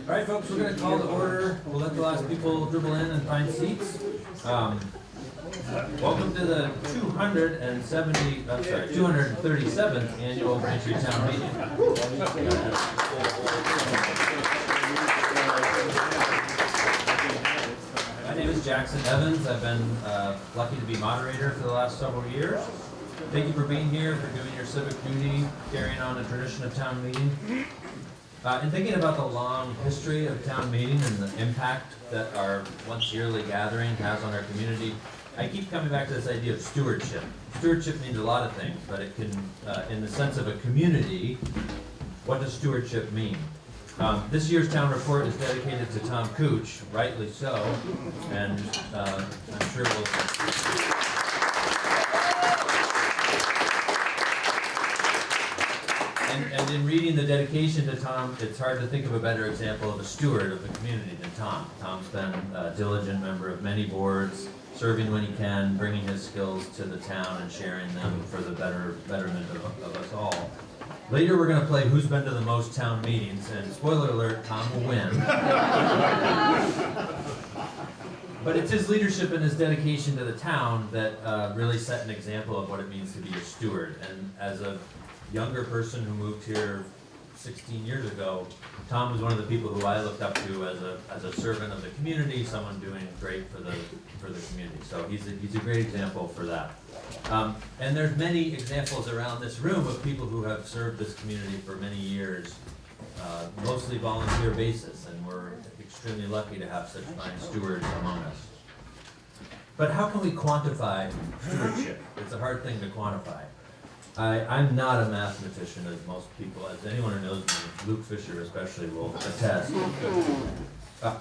All right, folks, we're going to call to order. We'll let the last people dribble in and find seats. Welcome to the 237th annual Braintree Town Meeting. My name is Jackson Evans. I've been lucky to be moderator for the last several years. Thank you for being here, for doing your civic duty, carrying on the tradition of town meeting. In thinking about the long history of town meeting and the impact that our once yearly gathering has on our community, I keep coming back to this idea of stewardship. Stewardship means a lot of things, but it can, in the sense of a community, what does stewardship mean? This year's town report is dedicated to Tom Cooch, rightly so, and I'm sure we'll... And in reading the dedication to Tom, it's hard to think of a better example of a steward of the community than Tom. Tom's been a diligent member of many boards, serving when he can, bringing his skills to the town and sharing them for the betterment of us all. Later we're going to play Who's Been to the Most Town Meetings, and spoiler alert, Tom will win. But it's his leadership and his dedication to the town that really set an example of what it means to be a steward. And as a younger person who moved here 16 years ago, Tom was one of the people who I looked up to as a servant of the community, someone doing great for the community. So he's a great example for that. And there's many examples around this room of people who have served this community for many years, mostly volunteer basis, and we're extremely lucky to have such fine stewards among us. But how can we quantify stewardship? It's a hard thing to quantify. I'm not a mathematician, as most people, as anyone who knows me, Luke Fisher especially, will attest.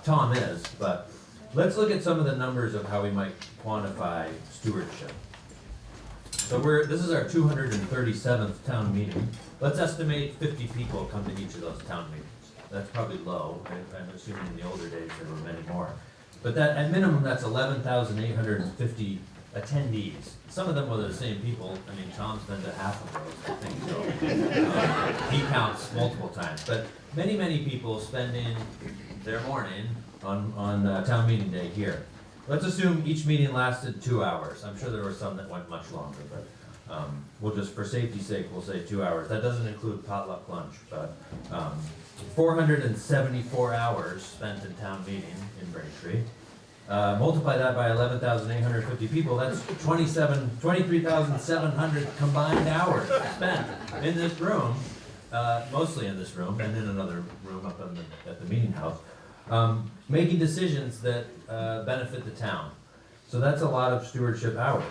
Tom is, but let's look at some of the numbers of how we might quantify stewardship. So this is our 237th town meeting. Let's estimate 50 people come to each of those town meetings. That's probably low. I'm assuming in the older days there were many more. But that, at minimum, that's 11,850 attendees. Some of them were the same people. I mean, Tom's been to half of those, I think, so he counts multiple times. But many, many people spending their morning on town meeting day here. Let's assume each meeting lasted 2 hours. I'm sure there were some that went much longer, but we'll just, for safety's sake, we'll say 2 hours. That doesn't include potluck lunch, but 474 hours spent in town meeting in Braintree. Multiply that by 11,850 people, that's 23,700 combined hours spent in this room, mostly in this room, and in another room up at the meeting house, making decisions that benefit the town. So that's a lot of stewardship hours.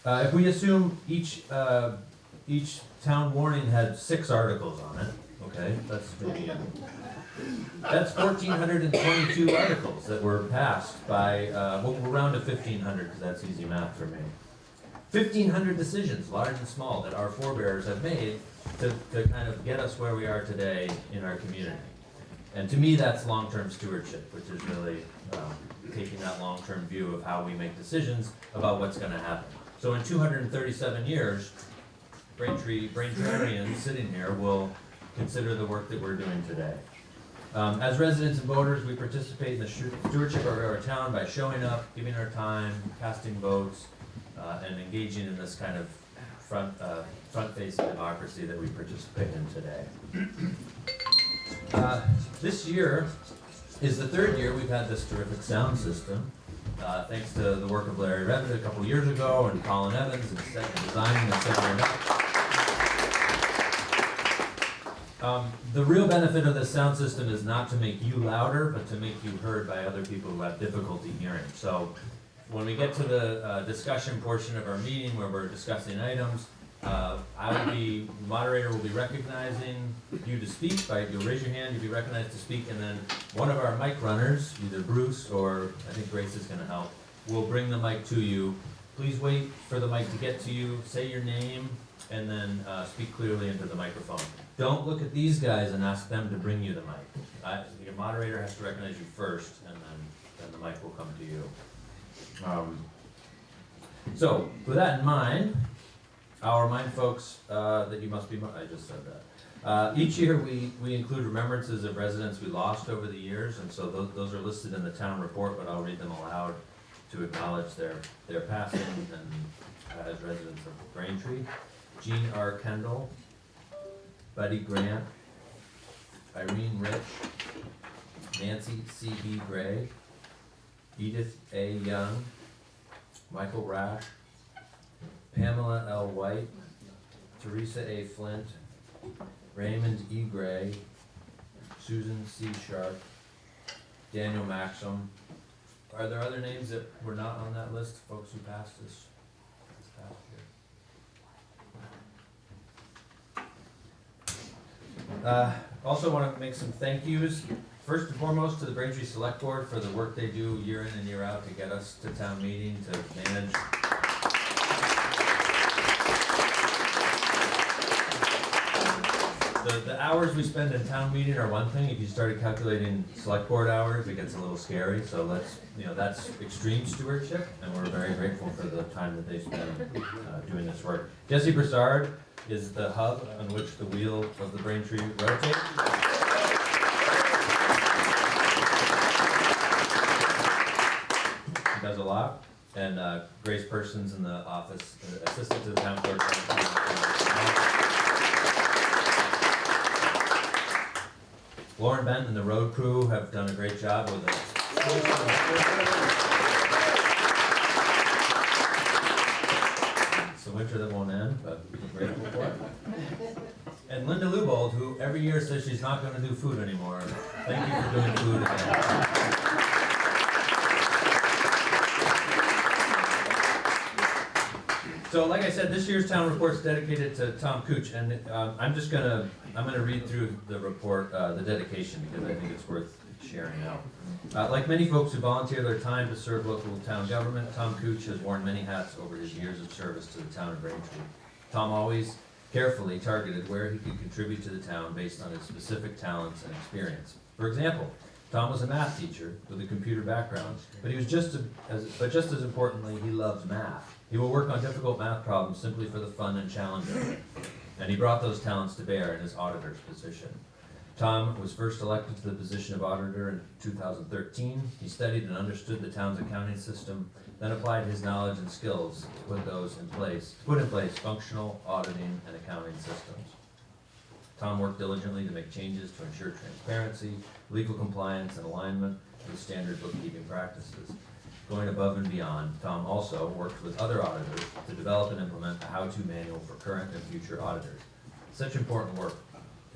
If we assume each town warning had 6 articles on it, okay, that's maybe that's 1,422 articles that were passed by, we'll round to 1,500 because that's easy math for me. 1,500 decisions, large and small, that our forebears have made to kind of get us where we are today in our community. And to me, that's long-term stewardship, which is really taking that long-term view of how we make decisions about what's going to happen. So in 237 years, Braintreeans sitting here will consider the work that we're doing today. As residents and voters, we participate in the stewardship of our town by showing up, giving our time, casting votes, and engaging in this kind of front-facing democracy that we participate in today. This year is the 3rd year we've had this terrific sound system, thanks to the work of Larry Revit a couple years ago, and Colin Evans, and designing and setting it up. The real benefit of this sound system is not to make you louder, but to make you heard by other people who have difficulty hearing. So when we get to the discussion portion of our meeting where we're discussing items, the moderator will be recognizing you to speak. You'll raise your hand, you'll be recognized to speak, and then one of our mic runners, either Bruce or I think Grace is going to help, will bring the mic to you. Please wait for the mic to get to you, say your name, and then speak clearly into the microphone. Don't look at these guys and ask them to bring you the mic. Your moderator has to recognize you first, and then the mic will come to you. So, with that in mind, I'll remind folks that you must be, I just said that. Each year, we include remembrances of residents we lost over the years, and so those are listed in the town report, but I'll read them aloud to acknowledge their passing and as residents of Braintree. Jean R. Kendall, Buddy Grant, Irene Rich, Nancy C.B. Gray, Edith A. Young, Michael Rash, Pamela L. White, Teresa A. Flint, Raymond E. Gray, Susan C. Sharp, Daniel Maxim. Are there other names that were not on that list, folks who passed this past year? Also want to make some thank yous. First and foremost to the Braintree Selectboard for the work they do year in and year out to get us to town meeting, to manage the hours we spend in town meeting are one thing. If you started calculating select board hours, it gets a little scary. So that's extreme stewardship, and we're very grateful for the time that they spend doing this work. Jesse Broussard is the hub on which the wheel of the Braintree rotates. He does a lot. And Grace Persons in the office, assistant to the town clerk. Lauren Bent and the road crew have done a great job with it. It's a winter that won't end, but we're grateful for it. And Linda Lubold, who every year says she's not going to do food anymore. Thank you for doing food again. So like I said, this year's town report is dedicated to Tom Cooch, and I'm gonna read through the report, the dedication, because I think it's worth sharing out. Like many folks who volunteer their time to serve local town government, Tom Cooch has worn many hats over his years of service to the town of Braintree. Tom always carefully targeted where he could contribute to the town based on his specific talents and experience. For example, Tom was a math teacher with a computer background, but just as importantly, he loves math. He will work on difficult math problems simply for the fun and challenge of it, and he brought those talents to bear in his auditor's position. Tom was first elected to the position of auditor in 2013. He studied and understood the town's accounting system, then applied his knowledge and skills to put in place functional auditing and accounting systems. Tom worked diligently to make changes to ensure transparency, legal compliance, and alignment with standard bookkeeping practices. Going above and beyond, Tom also worked with other auditors to develop and implement a how-to manual for current and future auditors. Such important work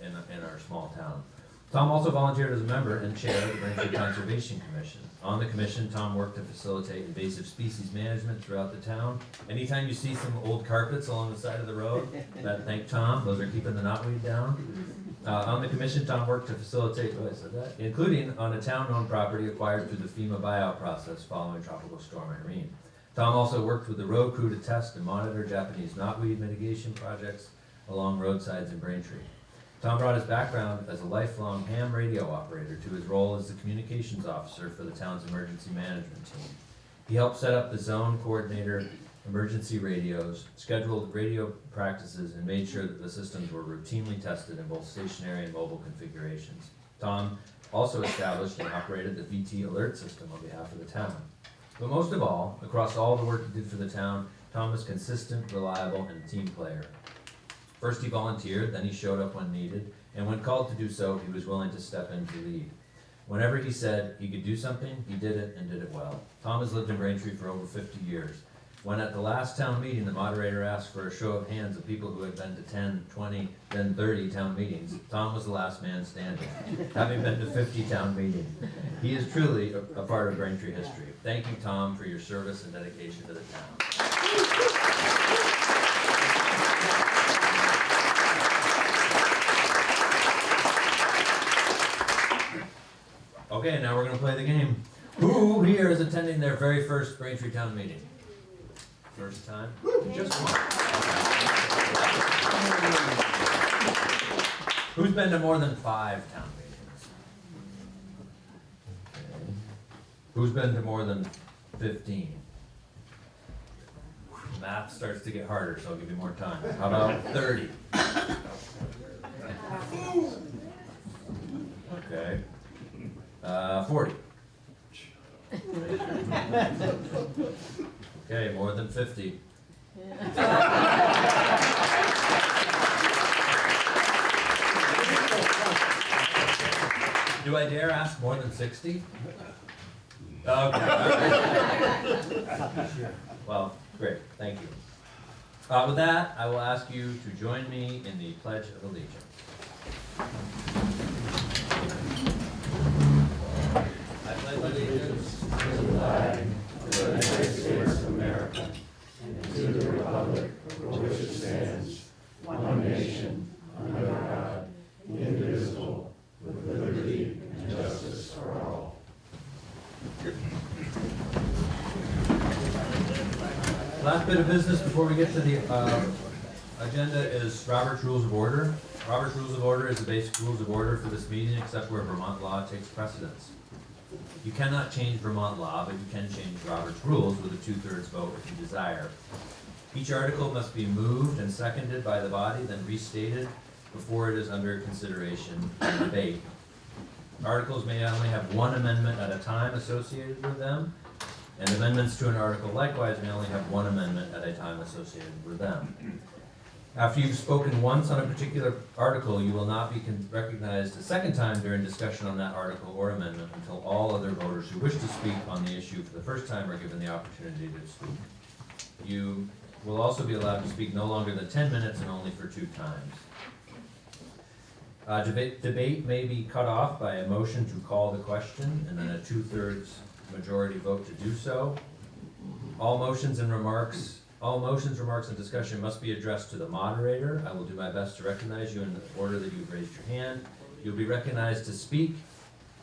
in our small town. Tom also volunteered as a member and chair of the Braintree Conservation Commission. On the commission, Tom worked to facilitate invasive species management throughout the town. Anytime you see some old carpets along the side of the road, thank Tom, those are keeping the knotweed down. On the commission, Tom worked to facilitate, including on a town-owned property acquired through the FEMA buyout process following Tropical Storm Irene. Tom also worked with the road crew to test and monitor Japanese knotweed mitigation projects along roadsides in Braintree. Tom brought his background as a lifelong ham radio operator to his role as the communications officer for the town's emergency management team. He helped set up the zone coordinator emergency radios, scheduled radio practices, and made sure that the systems were routinely tested in both stationary and mobile configurations. Tom also established and operated the VT alert system on behalf of the town. But most of all, across all the work he did for the town, Tom was consistent, reliable, and a team player. First he volunteered, then he showed up when needed, and when called to do so, he was willing to step in to lead. Whenever he said he could do something, he did it and did it well. Tom has lived in Braintree for over 50 years. When at the last town meeting, the moderator asked for a show of hands of people who had been to 10, 20, then 30 town meetings, Tom was the last man standing, having been to 50 town meetings. He is truly a part of Braintree history. Thank you, Tom, for your service and dedication to the town. Okay, now we're going to play the game. Who here is attending their very first Braintree town meeting? First time? Just one. Who's been to more than 5 town meetings? Okay. Who's been to more than 15? Math starts to get harder, so I'll give you more time. How about 30? 40. Okay, more than 50. Do I dare ask more than 60? Okay. Well, great, thank you. With that, I will ask you to join me in the Pledge of Allegiance. I pledge allegiance to the flag of the United States of America and to the republic for which it stands, one nation, under God, indivisible, with liberty and justice for all. Last bit of business before we get to the agenda is Robert's Rules of Order. Robert's Rules of Order is the basic rules of order for this meeting, except where Vermont law takes precedence. You cannot change Vermont law, but you can change Robert's Rules with a 2/3 vote if you desire. Each article must be moved and seconded by the body, then restated before it is under consideration and debate. Articles may only have one amendment at a time associated with them, and amendments to an article likewise may only have one amendment at a time associated with them. After you've spoken once on a particular article, you will not be recognized a second time during discussion on that article or amendment until all other voters who wish to speak on the issue for the first time are given the opportunity to speak. You will also be allowed to speak no longer than 10 minutes and only for 2 times. Debate may be cut off by a motion to call the question and then a 2/3 majority vote to do so. All motions, remarks, and discussion must be addressed to the moderator. I will do my best to recognize you in the order that you've raised your hand. You'll be recognized to speak.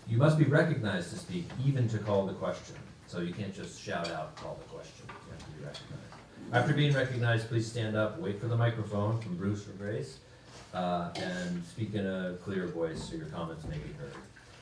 You must be recognized to speak, even to call the question. So you can't just shout out, call the question. You have to be recognized. After being recognized, please stand up, wait for the microphone from Bruce or Grace, and speak in a clear voice so your comments may be heard.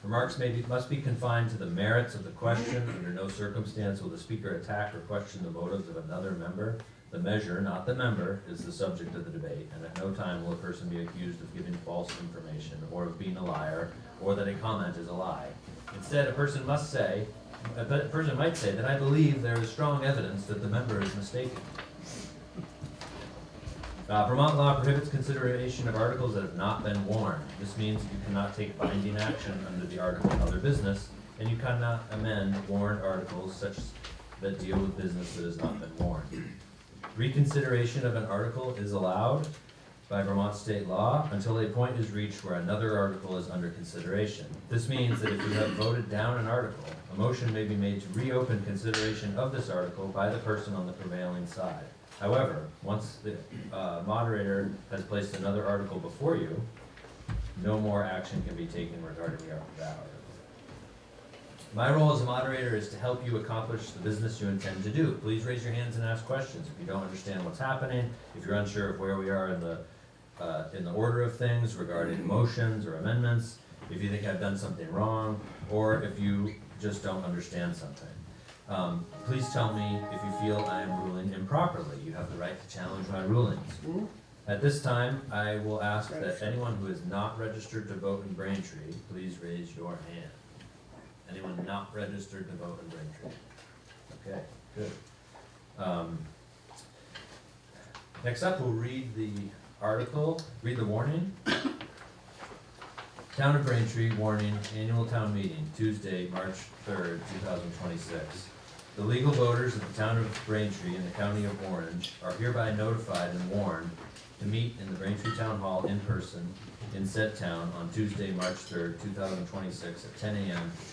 Remarks must be confined to the merits of the question. Under no circumstance will the speaker attack or question the motives of another member. The measure, not the member, is the subject of the debate, and at no time will a person be accused of giving false information or of being a liar, or that a comment is a lie. Instead, a person might say that I believe there is strong evidence that the member is mistaken. Vermont law prohibits consideration of articles that have not been warned. This means you cannot take binding action under the article Other Business, and you cannot amend warned articles such that deal with business that has not been warned. Reconsideration of an article is allowed by Vermont state law until a point is reached where another article is under consideration. This means that if you have voted down an article, a motion may be made to reopen consideration of this article by the person on the prevailing side. However, once the moderator has placed another article before you, no more action can be taken regarding that article. My role as a moderator is to help you accomplish the business you intend to do. Please raise your hands and ask questions. If you don't understand what's happening, if you're unsure of where we are in the order of things regarding motions or amendments, if you think I've done something wrong, or if you just don't understand something. Please tell me if you feel I am ruling improperly. You have the right to challenge my rulings. At this time, I will ask that anyone who is not registered to vote in Braintree, please raise your hand. Anyone not registered to vote in Braintree? Okay, good. Next up, we'll read the article, read the warning. Town of Braintree warning, annual town meeting, Tuesday, March 3rd, 2026. The legal voters of the town of Braintree in the county of Orange are hereby notified and warned to meet in the Braintree Town Hall in person in said town on Tuesday, March 3rd, 2026 at 10 a.m. to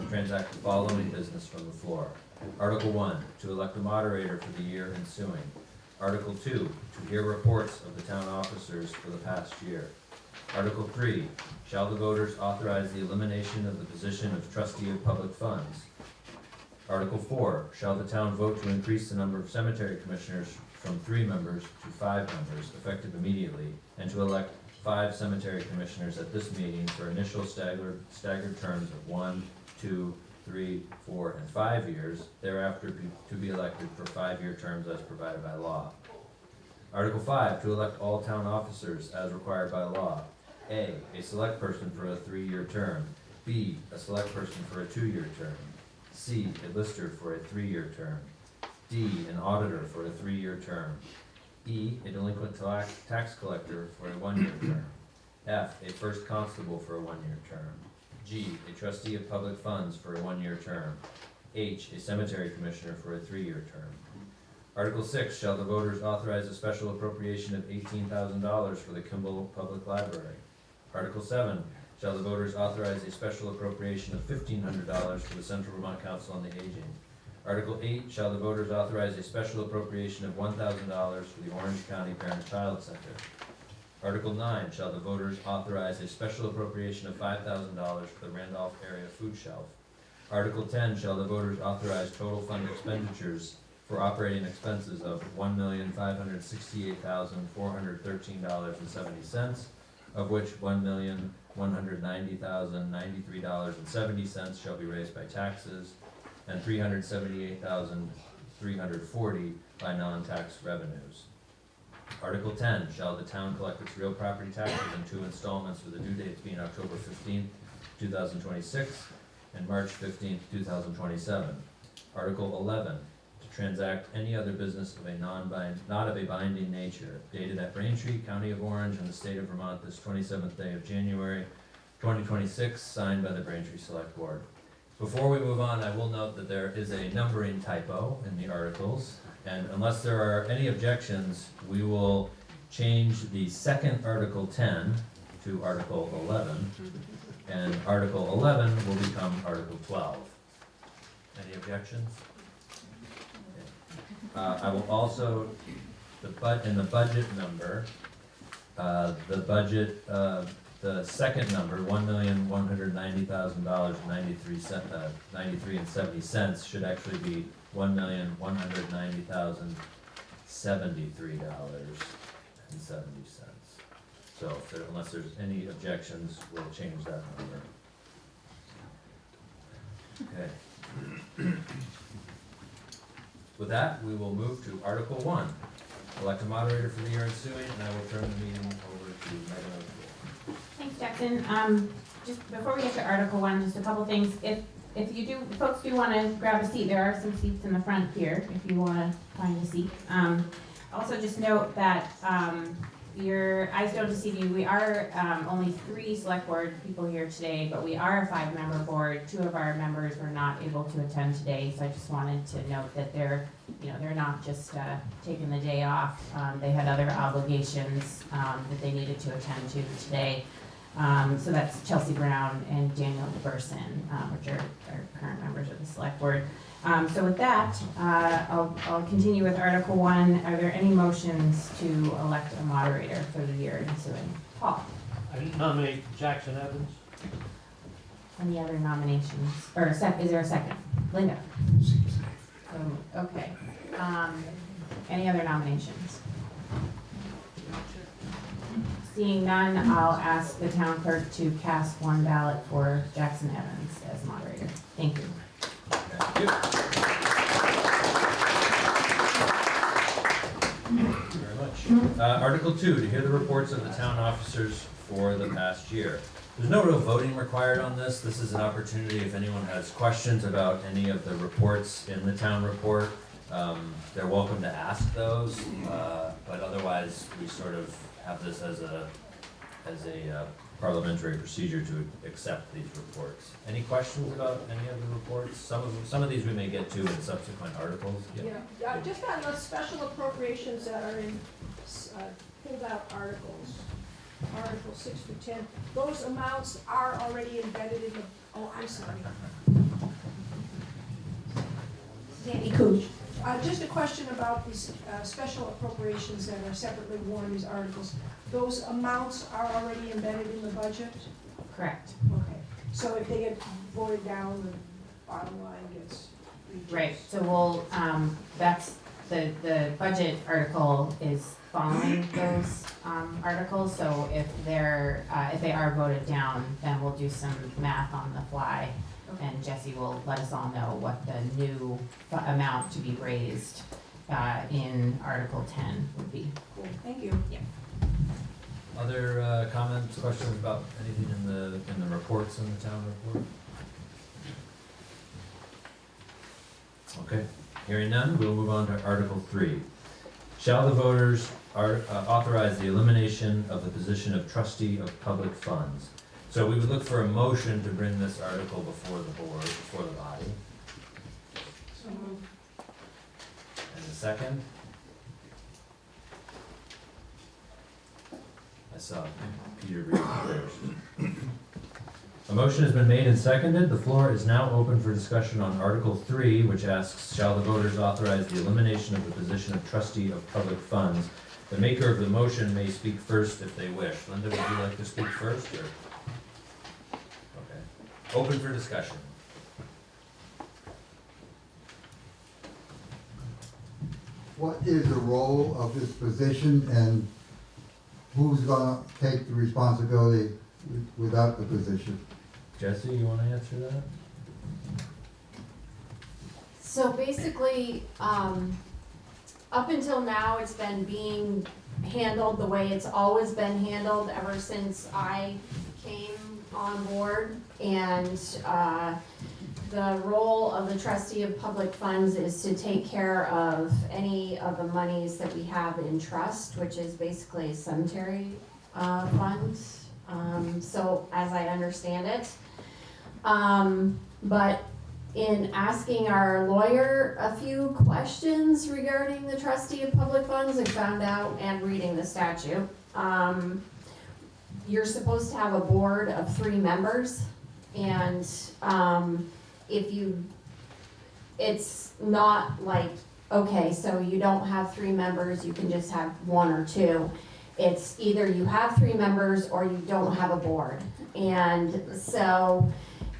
transact the following business from the floor. Article 1, to elect a moderator for the year ensuing. Article 2, to hear reports of the town officers for the past year. Article 3, shall the voters authorize the elimination of the position of trustee of public funds? Article 4, shall the town vote to increase the number of cemetery commissioners from 3 members to 5 members, effective immediately, and to elect 5 cemetery commissioners at this meeting for initial staggered terms of 1, 2, 3, 4, and 5 years, thereafter to be elected for 5-year terms as provided by law. Article 5, to elect all town officers as required by law. A select person for a 3-year term. B, a select person for a 2-year term. C, a lister for a 3-year term. D, an auditor for a 3-year term. E, a delinquent tax collector for a 1-year term. F, a first constable for a 1-year term. G, a trustee of public funds for a 1-year term. H, a cemetery commissioner for a 3-year term. Article 6, shall the voters authorize a special appropriation of $18,000 for the Kimball Public Library? Article 7, shall the voters authorize a special appropriation of $1,500 for the Central Vermont Council on the Aging? Article 8, shall the voters authorize a special appropriation of $1,000 for the Orange County Parent-Child Center? Article 9, shall the voters authorize a special appropriation of $5,000 for the Randolph Area Food Shelf? Article 10, shall the voters authorize total fund expenditures for operating expenses of $1,568,413.70, of which $1,190,093.70 shall be raised by taxes, and $378,340 by non-tax revenues. Article 10, shall the town collect its real property taxes in 2 installments with the due dates being October 15th, 2026 and March 15th, 2027. Article 11, to transact any other business of a not of a binding nature, dated at Braintree, County of Orange, and the State of Vermont this 27th day of January, 2026, signed by the Braintree Select Board. Before we move on, I will note that there is a numbering typo in the articles, and unless there are any objections, we will change the second Article 10 to Article 11, and Article 11 will become Article 12. Any objections? Okay. I will also, in the budget number, the second number, $1,190,093.70 should actually be $1,190,073.70. So unless there's any objections, we'll change that number. Okay. With that, we will move to Article 1. Elect a moderator for the year ensuing, and I will turn the meeting over to Megan O'Toole. Thanks, Jackson. Just before we get to Article 1, just a couple things. If folks do want to grab a seat, there are some seats in the front here if you want to find a seat. Also, just note that your eyes don't deceive you. We are only 3 select board people here today, but we are a 5-member board. 2 of our members were not able to attend today, so I just wanted to note that they're not just taking the day off. They had other obligations that they needed to attend to today. So that's Chelsea Brown and Daniel DeBerson, which are current members of the select board. So with that, I'll continue with Article 1. Are there any motions to elect a moderator for the year ensuing? Paul? I nominate Jackson Evans. Any other nominations? Or is there a second? Linda? Okay. Any other nominations? Seeing none, I'll ask the town clerk to cast 1 ballot for Jackson Evans as moderator. Thank you. Thank you. Thank you very much. Article 2, to hear the reports of the town officers for the past year. There's no real voting required on this. This is an opportunity if anyone has questions about any of the reports in the town report. They're welcome to ask those, but otherwise we sort of have this as a parliamentary procedure to accept these reports. Any questions about any of the reports? Some of these we may get to in subsequent articles. Yeah, just on the special appropriations that are in pulled out articles, Article 6 through 10, those amounts are already embedded in the, I'm sorry. Sandy Cooch. Just a question about these special appropriations that are separately warned, these articles. Those amounts are already embedded in the budget? Correct. Okay. So if they get voted down, the bottom line gets reduced? Right, so we'll, that's, the budget article is following those articles, so if they are voted down, then we'll do some math on the fly. And Jesse will let us all know what the new amount to be raised in Article 10 would be. Cool, thank you. Yeah. Other comments, questions about anything in the reports in the town report? Okay, hearing none, we'll move on to Article 3. Shall the voters authorize the elimination of the position of trustee of public funds? So we would look for a motion to bring this article before the board, before the body. So moved. And a second? I saw Peter read first. A motion has been made and seconded. The floor is now open for discussion on Article 3, which asks, shall the voters authorize the elimination of the position of trustee of public funds? The maker of the motion may speak first if they wish. Linda, would you like to speak first, or? Okay. Open for discussion. What is the role of this position and who's gonna take the responsibility without the position? Jesse, you want to answer that? So basically, up until now, it's been being handled the way it's always been handled ever since I came on board. And the role of the trustee of public funds is to take care of any of the monies that we have in trust, which is basically cemetery funds. So as I understand it. But in asking our lawyer a few questions regarding the trustee of public funds, I found out, and reading the statute, you're supposed to have a board of 3 members, and it's not like, okay, so you don't have 3 members, you can just have 1 or 2. It's either you have 3 members or you don't have a board. And so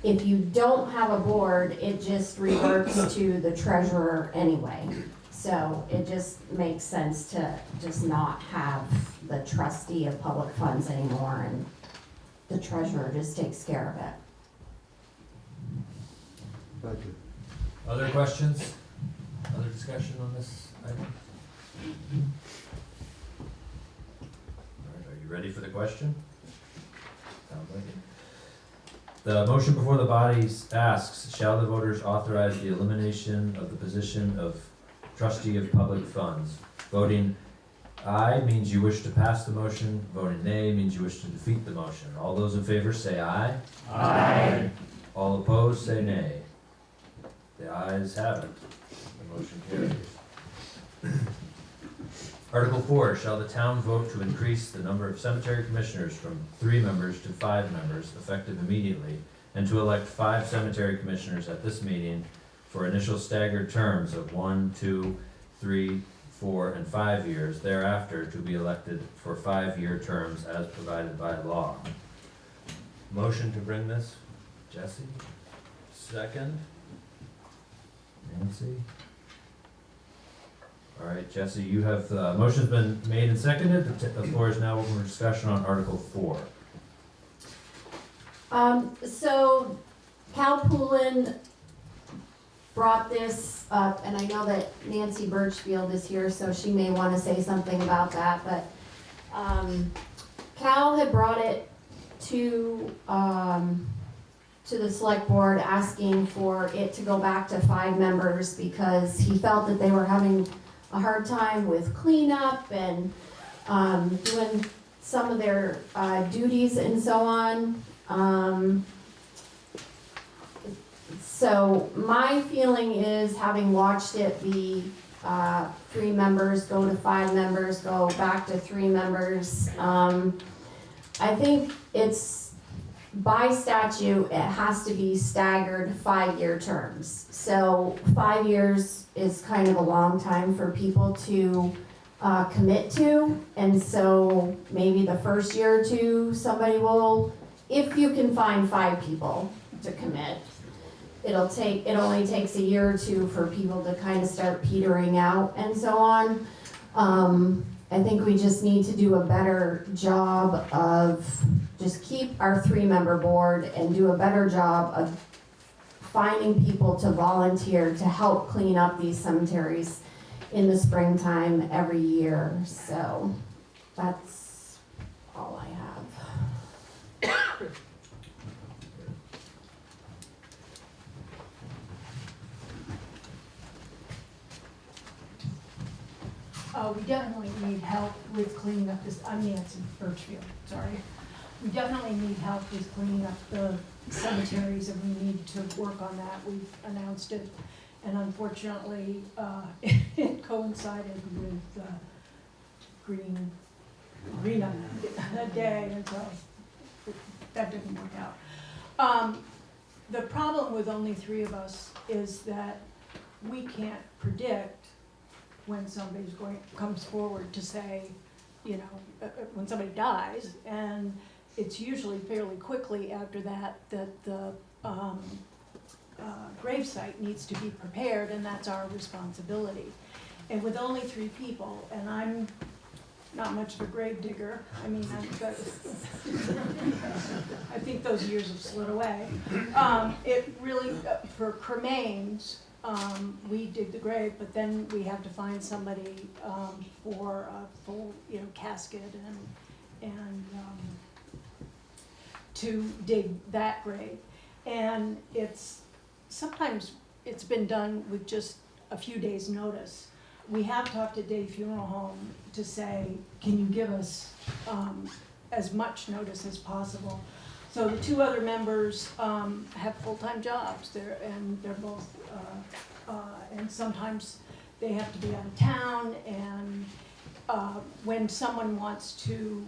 if you don't have a board, it just reverts to the treasurer anyway. So it just makes sense to just not have the trustee of public funds anymore, and the treasurer just takes care of it. Thank you. Other questions? Other discussion on this item? All right, are you ready for the question? Sounds like it. The motion before the body asks, shall the voters authorize the elimination of the position of trustee of public funds? Voting aye means you wish to pass the motion. Voting nay means you wish to defeat the motion. All those in favor say aye. Aye. All opposed say nay. The ayes have it. The motion carries. Article 4, shall the town vote to increase the number of cemetery commissioners from 3 members to 5 members, effective immediately, and to elect 5 cemetery commissioners at this meeting for initial staggered terms of 1, 2, 3, 4, and 5 years, thereafter to be elected for 5-year terms as provided by law. Motion to bring this, Jesse? Second? Nancy? All right, Jesse, you have, motion's been made and seconded. The floor is now open for discussion on Article 4. So Cal Poulin brought this up, and I know that Nancy Birchfield is here, so she may want to say something about that, but Cal had brought it to the select board, asking for it to go back to 5 members because he felt that they were having a hard time with cleanup and doing some of their duties and so on. So my feeling is, having watched it be 3 members, go to 5 members, go back to 3 members, I think it's, by statute, it has to be staggered 5-year terms. So 5 years is kind of a long time for people to commit to, and so maybe the first year or 2, somebody will, if you can find 5 people to commit, it only takes a year or 2 for people to kind of start petering out and so on. I think we just need to do a better job of just keep our 3-member board and do a better job of finding people to volunteer to help clean up these cemeteries in the springtime every year. So that's all we definitely need help with cleaning up this, I'm Nancy Birchfield, sorry. We definitely need help with cleaning up the cemeteries, and we need to work on that. We've announced it, and unfortunately, it coincided with green up day, and so that didn't work out. The problem with only 3 of us is that we can't predict when somebody's comes forward to say, you know, when somebody dies, and it's usually fairly quickly after that the gravesite needs to be prepared, and that's our responsibility. And with only 3 people, and I'm not much of a grave digger, I mean, I think those years have slid away. It really, for cremains, we dig the grave, but then we have to find somebody for a full, you know, casket and to dig that grave. And sometimes it's been done with just a few days' notice. We have talked to Day Funeral Home to say, can you give us as much notice as possible? So the 2 other members have full-time jobs. They're both, and sometimes they have to be out of town. And when someone wants to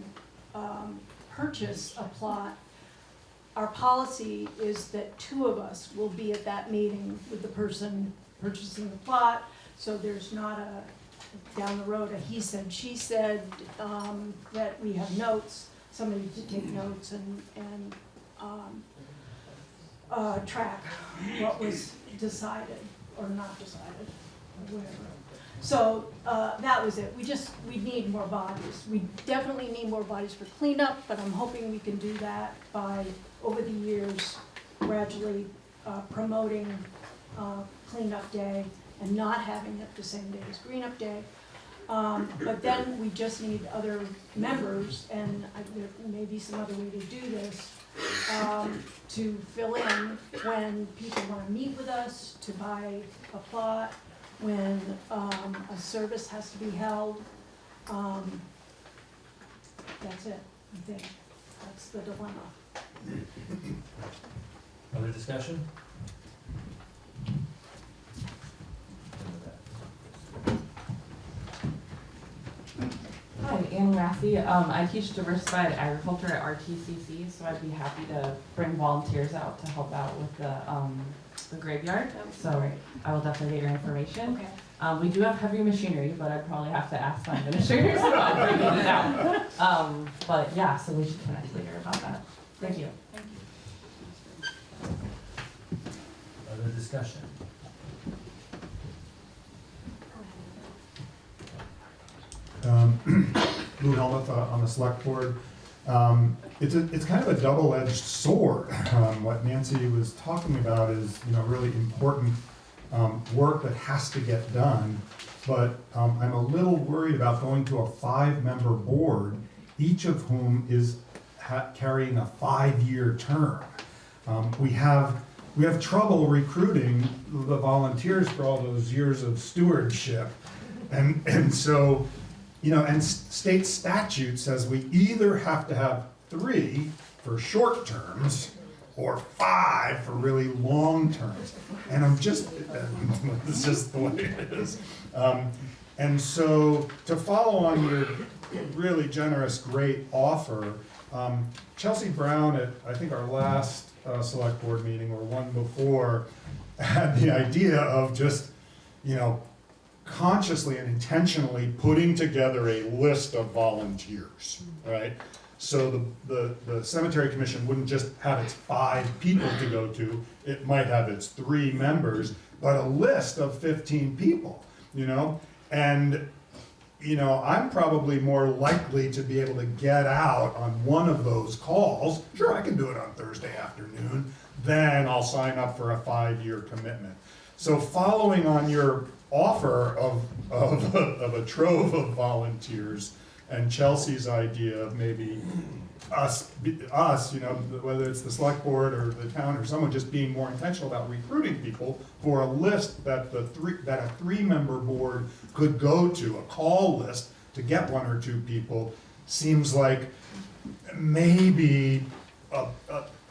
purchase a plot, our policy is that 2 of us will be at that meeting with the person purchasing the plot. So there's not down the road, a he said, she said, that we have notes, somebody to take notes and track what was decided or not decided, or whatever. So that was it. We need more bodies. We definitely need more bodies for cleanup, but I'm hoping we can do that by, over the years, gradually promoting cleanup day and not having it the same day as Green Up Day. But then we just need other members, and there may be some other way to do this, to fill in when people want to meet with us, to buy a plot, when a service has to be held. That's it, I think. That's the dilemma. Other discussion? Hi, Annie Massey. I teach diversified agriculture at RTCC, so I'd be happy to bring volunteers out to help out with the graveyard. So I will definitely get your information. Okay. We do have heavy machinery, but I'd probably have to ask my administrators about bringing it out. But yeah, so we should connect later about that. Thank you. Thank you. Other discussion? Lou Helmuth on the select board. It's kind of a double-edged sword. What Nancy was talking about is, you know, really important work that has to get done. But I'm a little worried about going to a 5-member board, each of whom is carrying a 5-year term. We have trouble recruiting the volunteers for all those years of stewardship, and so. You know, and state statute says we either have to have 3 for short terms or 5 for really long terms. And it's just the way it is. And so to follow on your really generous, great offer, Chelsea Brown at, I think our last select board meeting or one before, had the idea of just, you know, consciously and intentionally putting together a list of volunteers, right? So the cemetery commission wouldn't just have its 5 people to go to, it might have its 3 members, but a list of 15 people, you know? And, you know, I'm probably more likely to be able to get out on one of those calls, sure, I can do it on Thursday afternoon, then I'll sign up for a 5-year commitment. So following on your offer of a trove of volunteers, and Chelsea's idea of maybe us, you know, whether it's the select board or the town or someone just being more intentional about recruiting people for a list that a 3-member board could go to, a call list to get 1 or 2 people, seems like maybe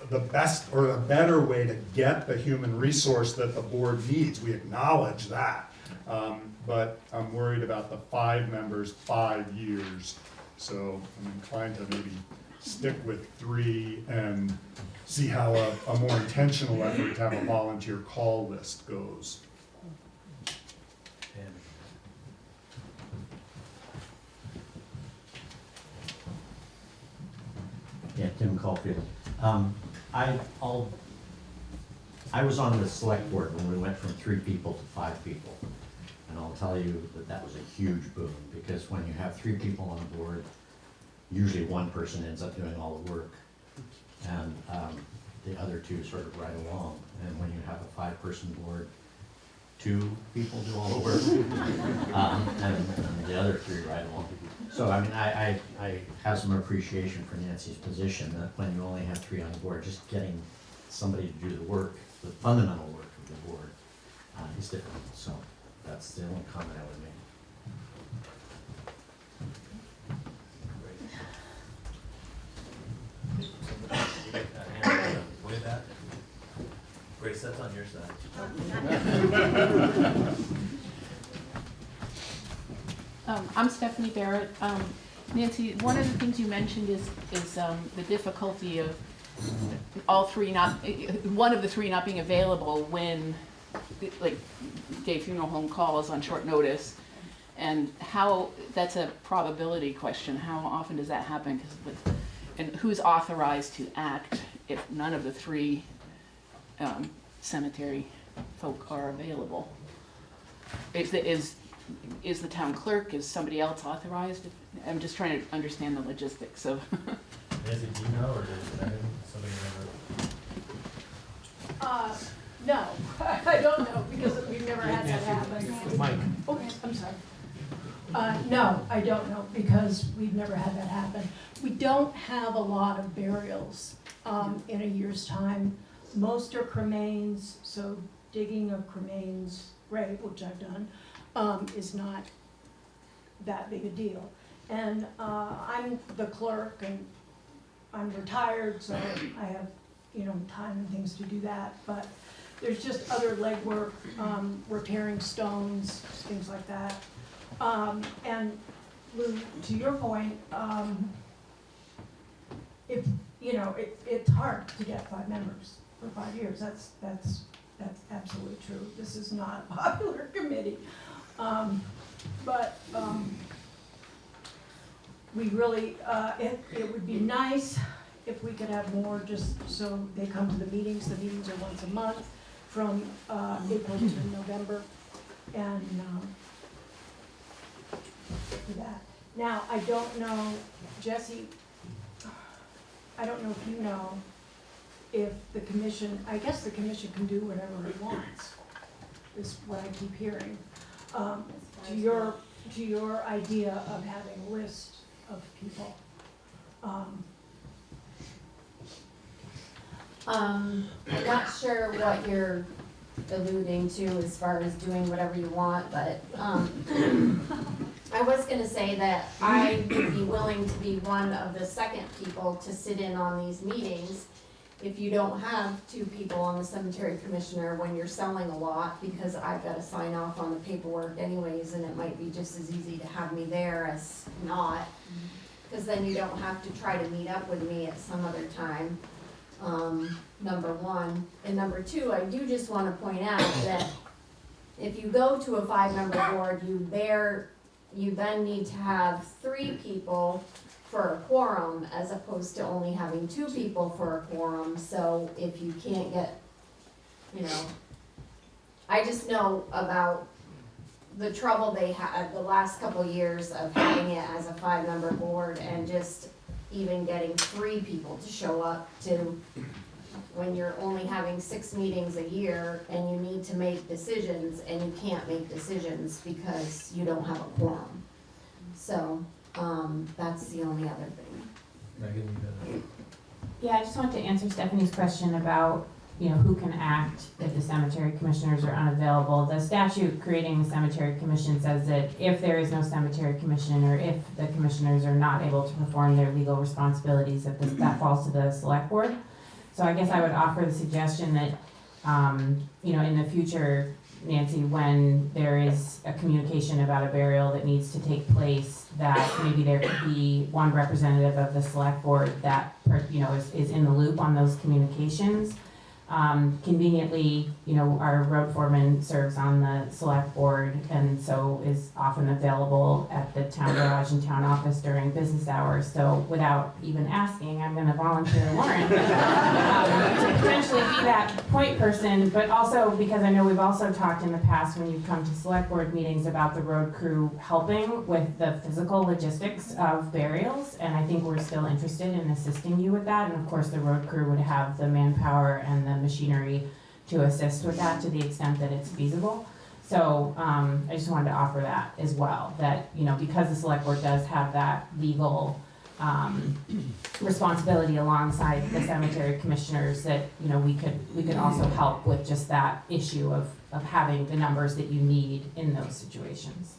the best or a better way to get the human resource that the board needs. We acknowledge that. But I'm worried about the 5 members, 5 years. So I'm inclined to maybe stick with 3 and see how a more intentional effort to have a volunteer call list goes. Yeah, Tim Caulfield. I was on the select board when we went from 3 people to 5 people. And I'll tell you that that was a huge boon, because when you have 3 people on a board, usually one person ends up doing all the work, and the other 2 sort of ride along. And when you have a 5-person board, 2 people do all the work, and the other 3 ride along. So I mean, I have some appreciation for Nancy's position that when you only have 3 on the board, just getting somebody to do the work, the fundamental work of the board, is difficult. So that's the only comment I would make. With that, Grace, that's on your side. I'm Stephanie Barrett. Nancy, one of the things you mentioned is the difficulty of one of the 3 not being available when, like, Day Funeral Home calls on short notice, and how that's a probability question. How often does that happen? And who's authorized to act if none of the 3 cemetery folk are available? Is the town clerk, is somebody else authorized? I'm just trying to understand the logistics of. Nancy, do you know, or did somebody remember? No, I don't know, because we've never had that happen. Mike. Oh, I'm sorry. No, I don't know, because we've never had that happen. We don't have a lot of burials in a year's time. Most are cremains, so digging a cremains grave, which I've done, is not that big a deal. And I'm the clerk, and I'm retired, so I have, you know, time and things to do that. But there's just other legwork, repairing stones, things like that. And Lou, to your point, if, you know, it's hard to get 5 members for 5 years. That's absolutely true. This is not a popular committee. We really, it would be nice if we could have more, just so they come to the meetings. The meetings are once a month from April to November, and do that. Now, I don't know, Jesse, I don't know if you know if the commission, I guess the commission can do whatever it wants, is what I keep hearing. To your idea of having a list of people. I'm not sure what you're alluding to as far as doing whatever you want, but I was gonna say that I would be willing to be one of the second people to sit in on these meetings if you don't have 2 people on the cemetery commissioner when you're selling a lot, because I've gotta sign off on the paperwork anyways, and it might be just as easy to have me there as not, because then you don't have to try to meet up with me at some other time. Number 1. And number 2, I do just want to point out that if you go to a 5-member board, you then need to have 3 people for a quorum, as opposed to only having 2 people for a quorum. So if you can't get, you know, I just know about the trouble they had the last couple years of having it as a 5-member board, and just even getting 3 people to show up to, when you're only having 6 meetings a year and you need to make decisions, and you can't make decisions because you don't have a quorum. So That's the only other thing. Megan, you got it? Yeah, I just wanted to answer Stephanie's question about, who can act if the cemetery commissioners are unavailable. The statute creating the cemetery commission says that if there is no cemetery commission, or if the commissioners are not able to perform their legal responsibilities, that falls to the select board. So I guess I would offer the suggestion that, in the future, Nancy, when there is a communication about a burial that needs to take place, that maybe there could be one representative of the select board that, is in the loop on those communications. Conveniently, our road foreman serves on the select board and so is often available at the town garage and town office during business hours. So without even asking, I'm gonna volunteer Lauren to potentially be that point person, but also because I know we've also talked in the past when you've come to select board meetings about the road crew helping with the physical logistics of burials, and I think we're still interested in assisting you with that, and of course the road crew would have the manpower and the machinery to assist with that to the extent that it's feasible. So I just wanted to offer that as well, that, because the select board does have that legal responsibility alongside the cemetery commissioners, that, we could also help with just that issue of having the numbers that you need in those situations.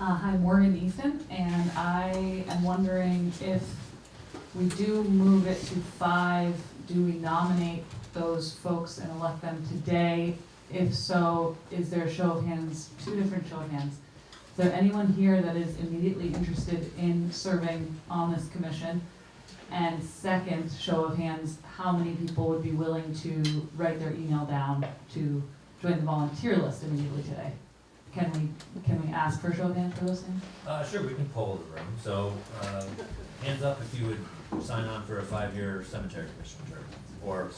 Hi, Morgan Easton, and I am wondering if we do move it to 5, do we nominate those folks and elect them today? If so, is there a show of hands, 2 different show of hands? Is there anyone here that is immediately interested in serving on this commission? And second, show of hands, how many people would be willing to write their email down to join the volunteer list immediately today? Can we ask for a show of hands for those things? Sure, we can poll the room. So, hands up if you would sign on for a 5-year cemetery commission term, or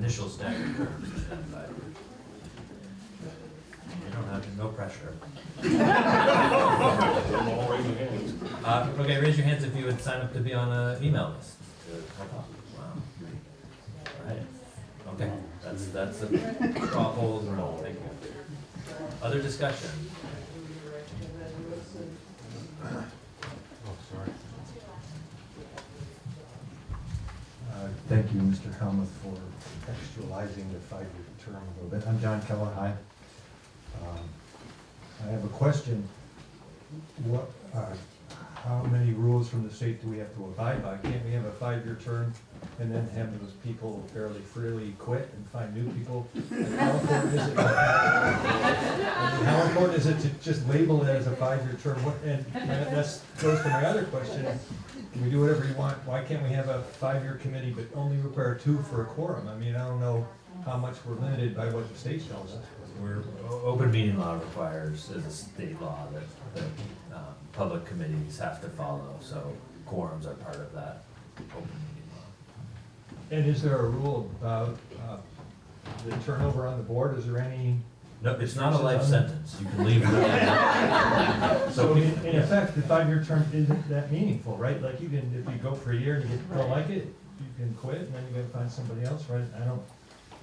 initial staggered terms within 5 years. You don't have to, no pressure. Okay, raise your hands if you would sign up to be on an email list. Wow. All right. Okay, that's a straw poll of the room. Thank you. Other discussion? Thank you, Mr. Helmuth, for contextualizing the 5-year term a little bit. I'm John Keller. Hi. I have a question. How many rules from the state do we have to abide by? Can't we have a 5-year term and then have those people fairly freely quit and find new people? How important is it? How important is it to just label it as a 5-year term? And that goes to my other question. Can we do whatever you want? Why can't we have a 5-year committee but only require 2 for a quorum? I mean, I don't know how much we're limited by what the state tells us. Open meeting law requires, as a state law, that public committees have to follow, so quorums are part of that open meeting law. And is there a rule about the turnover on the board? Is there any? No, it's not a life sentence. You can leave. So in effect, the 5-year term isn't that meaningful, right? Like if you go for a year and you don't like it, you can quit and then you gotta find somebody else, right?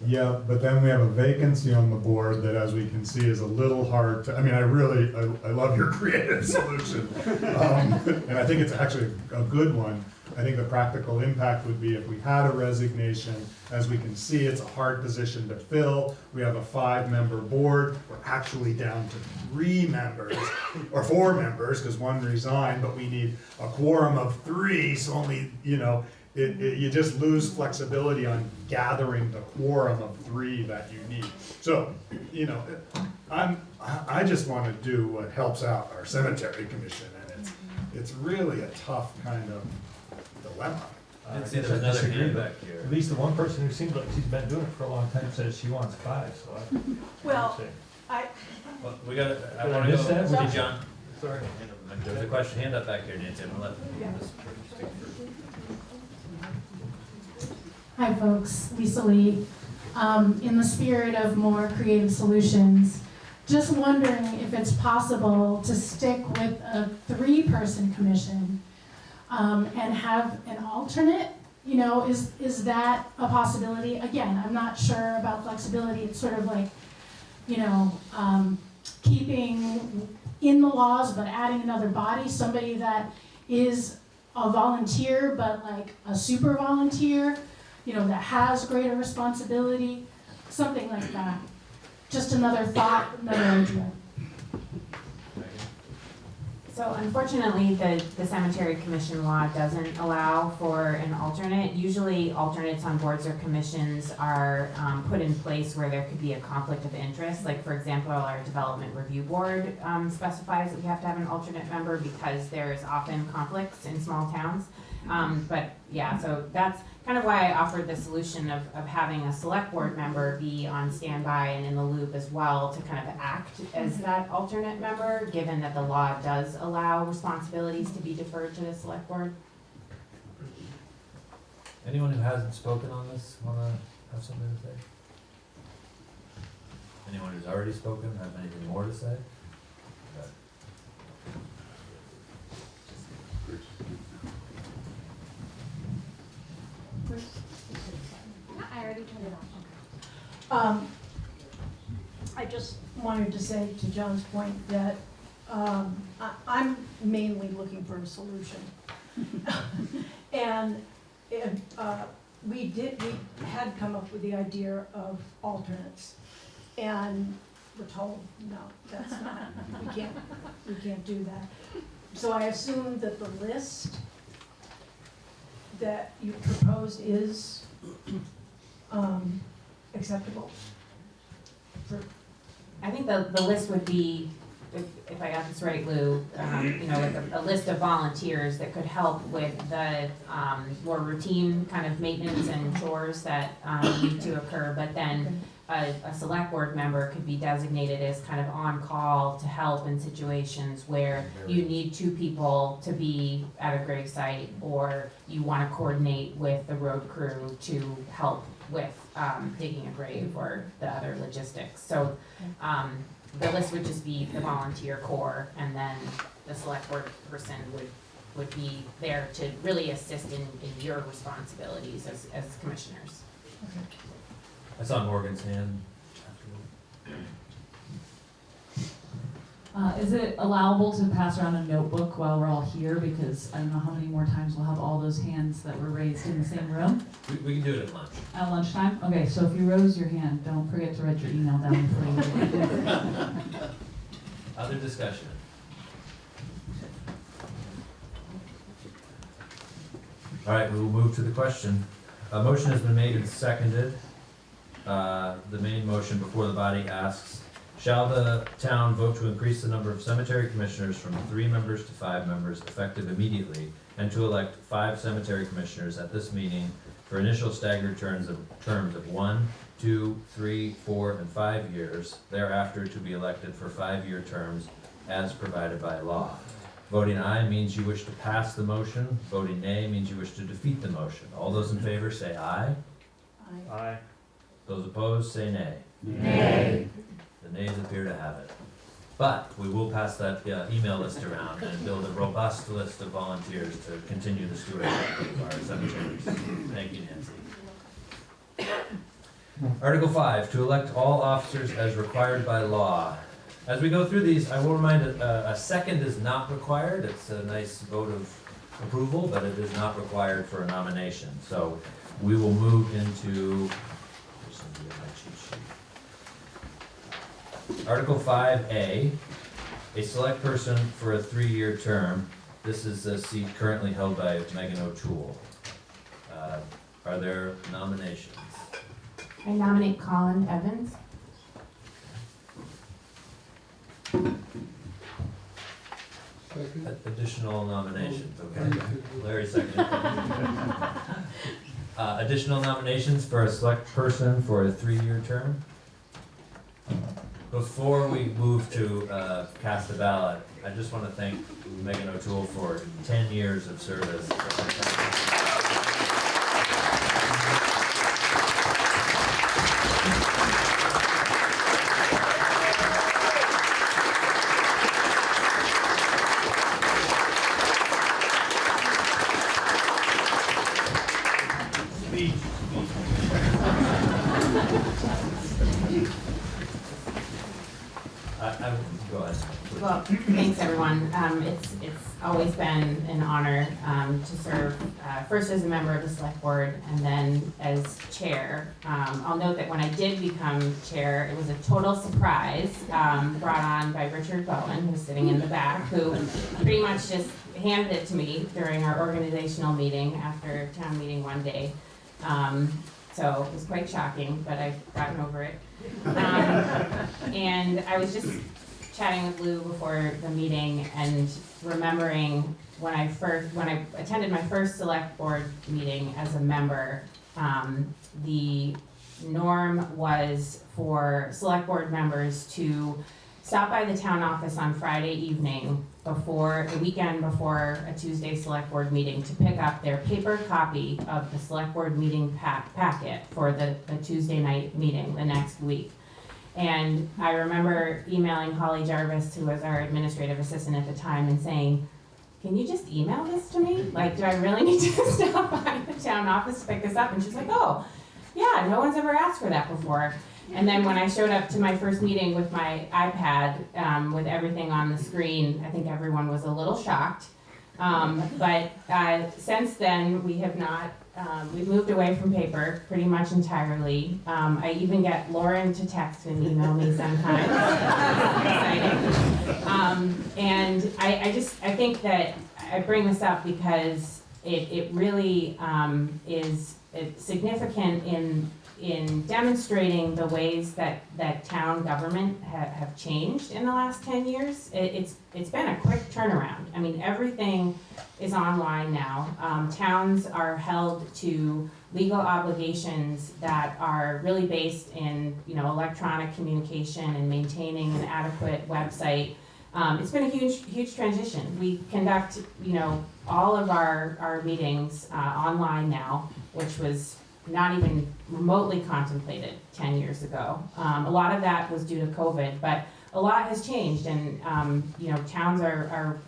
Yeah, but then we have a vacancy on the board that, as we can see, is a little hard to, I love your creative solution. And I think it's actually a good one. I think the practical impact would be if we had a resignation. As we can see, it's a hard position to fill. We have a 5-member board. We're actually down to 3 members, or 4 members, because 1 resigned, but we need a quorum of 3, so only, you just lose flexibility on gathering the quorum of 3 that you need. So, I just want to do what helps out our cemetery commission, and it's really a tough kind of dilemma. I see there's another hand back here. At least the one person who seems like she's been doing it for a long time says she wants 5, so Well, Well, we got to, I Did I want to miss go, that? see John. Sorry. There's a question, hand up back here, Nancy. I'm going to let this person speak first. Hi folks, Lisa Lee. In the spirit of more creative solutions, just wondering if it's possible to stick with a 3-person commission and have an alternate. Is that a possibility? Again, I'm not sure about flexibility. It's sort of like keeping in the laws, but adding another body, somebody that is a volunteer, but like a super volunteer, that has greater responsibility, something like that. Just another thought, another idea. So unfortunately, the cemetery commission law doesn't allow for an alternate. Usually alternates on boards or commissions are put in place where there could be a conflict of interest. Like for example, our development review board specifies that we have to have an alternate member because there's often conflicts in small towns. But yeah, so that's kind of why I offered the solution of having a select board member be on standby and in the loop as well to kind of act as that alternate member, given that the law does allow responsibilities to be deferred to the select board. Anyone who hasn't spoken on this wanna have something to say? Anyone who's already spoken have anything more to say? Okay. I already turned it on. I just wanted to say to John's point that I'm mainly looking for a solution. And we had come up with the idea of alternates. And we're told, no, that's not, we can't do that. So I assume that the list that you proposed is acceptable? I think the list would be, if I got this right, Lou, like a list of volunteers that could help with the more routine kind of maintenance and chores that need to occur, but then a select board member could be designated as kind of on call to help in situations where you need two people to be at a grave site, or you want to coordinate with the road crew to help with digging a grave or the other logistics. So the list would just be the volunteer core, and then the select board person would be there to really assist in your responsibilities as commissioners. I saw Morgan's hand. Is it allowable to pass around a notebook while we're all here? Because I don't know how many more times we'll have all those hands that were raised in the same room. We can do it at lunch. At lunchtime? Okay, so if you rose your hand, don't forget to write your email down before you leave. Other discussion? All right, we will move to the question. A motion has been made and seconded. The main motion before the body asks, shall the town vote to increase the number of cemetery commissioners from 3 members to 5 members effective immediately, and to elect 5 cemetery commissioners at this meeting for initial staggered terms of 1, 2, 3, 4, and 5 years, thereafter to be elected for 5-year terms as provided by law. Voting aye means you wish to pass the motion. Voting nay means you wish to defeat the motion. All those in favor say aye. Aye. Those opposed say nay. Nay. The nays appear to have it. But we will pass that email list around and build a robust list of volunteers to continue the stewardship of our cemeteries. Thank you, Nancy. Article 5, to elect all officers as required by law. As we go through these, I will remind a second is not required. It's a nice vote of approval, but it is not required for a nomination. So we will move into Article 5A, a select person for a 3-year term. This is a seat currently held by Megan O'Toole. Are there nominations? I nominate Colin Evans. Additional nominations, okay. Larry seconded. Additional nominations for a select person for a 3-year term? Before we move to cast a ballot, I just want to thank Megan O'Toole for 10 years of service. Well, thanks everyone. It's always been an honor to serve first as a member of the select board and then as chair. I'll note that when I did become chair, it was a total surprise brought on by Richard Bowen, who's sitting in the back, who pretty much just handed it to me during our organizational meeting after town meeting one day. So it was quite shocking, but I've gotten over it. And I was just chatting with Lou before the meeting and remembering when I attended my first select board meeting as a member, the norm was for select board members to stop by the town office on Friday evening before the weekend before a Tuesday select board meeting to pick up their paper copy of the select board meeting packet for the Tuesday night meeting the next week. And I remember emailing Holly Jarvis, who was our administrative assistant at the time, and saying, can you just email this to me? Like, do I really need to stop by the town office to pick this up? And she's like, oh, yeah, no one's ever asked for that before. And then when I showed up to my first meeting with my iPad, with everything on the screen, I think everyone was a little shocked. But since then, we have not, we've moved away from paper pretty much entirely. I even get Lauren to text and email me sometimes. Exciting. And I think that I bring this up because it really is significant in demonstrating the ways that town government have changed in the last 10 years. It's been a quick turnaround. I mean, everything is online now. Towns are held to legal obligations that are really based in, electronic communication and maintaining an adequate website. It's been a huge transition. We conduct, all of our meetings online now, which was not even remotely contemplated 10 years ago. A lot of that was due to COVID, but a lot has changed, and towns are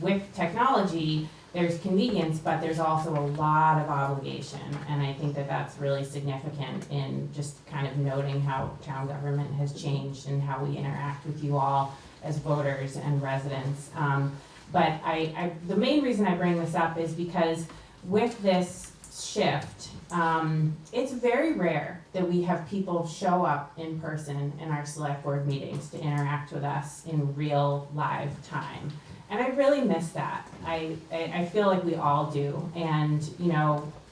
with technology, there's convenience, but there's also a lot of obligation, and I think that that's really significant in just kind of noting how town government has changed and how we interact with you all as voters and residents. But the main reason I bring this up is because with this shift, it's very rare that we have people show up in person in our select board meetings to interact with us in real live time. And I really miss that. I feel like we all do. And,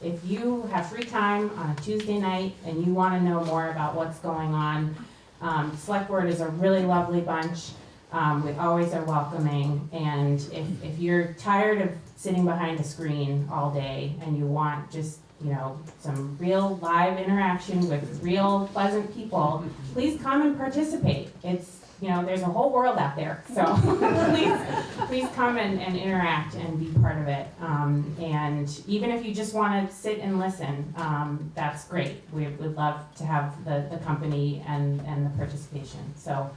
if you have free time on a Tuesday night and you want to know more about what's going on, select board is a really lovely bunch. We always are welcoming. And if you're tired of sitting behind a screen all day and you want just some real live interaction with real pleasant people, please come and participate. It's, there's a whole world out there, so please come and interact and be part of it. And even if you just want to sit and listen, that's great. We would love to have the company and the participation. So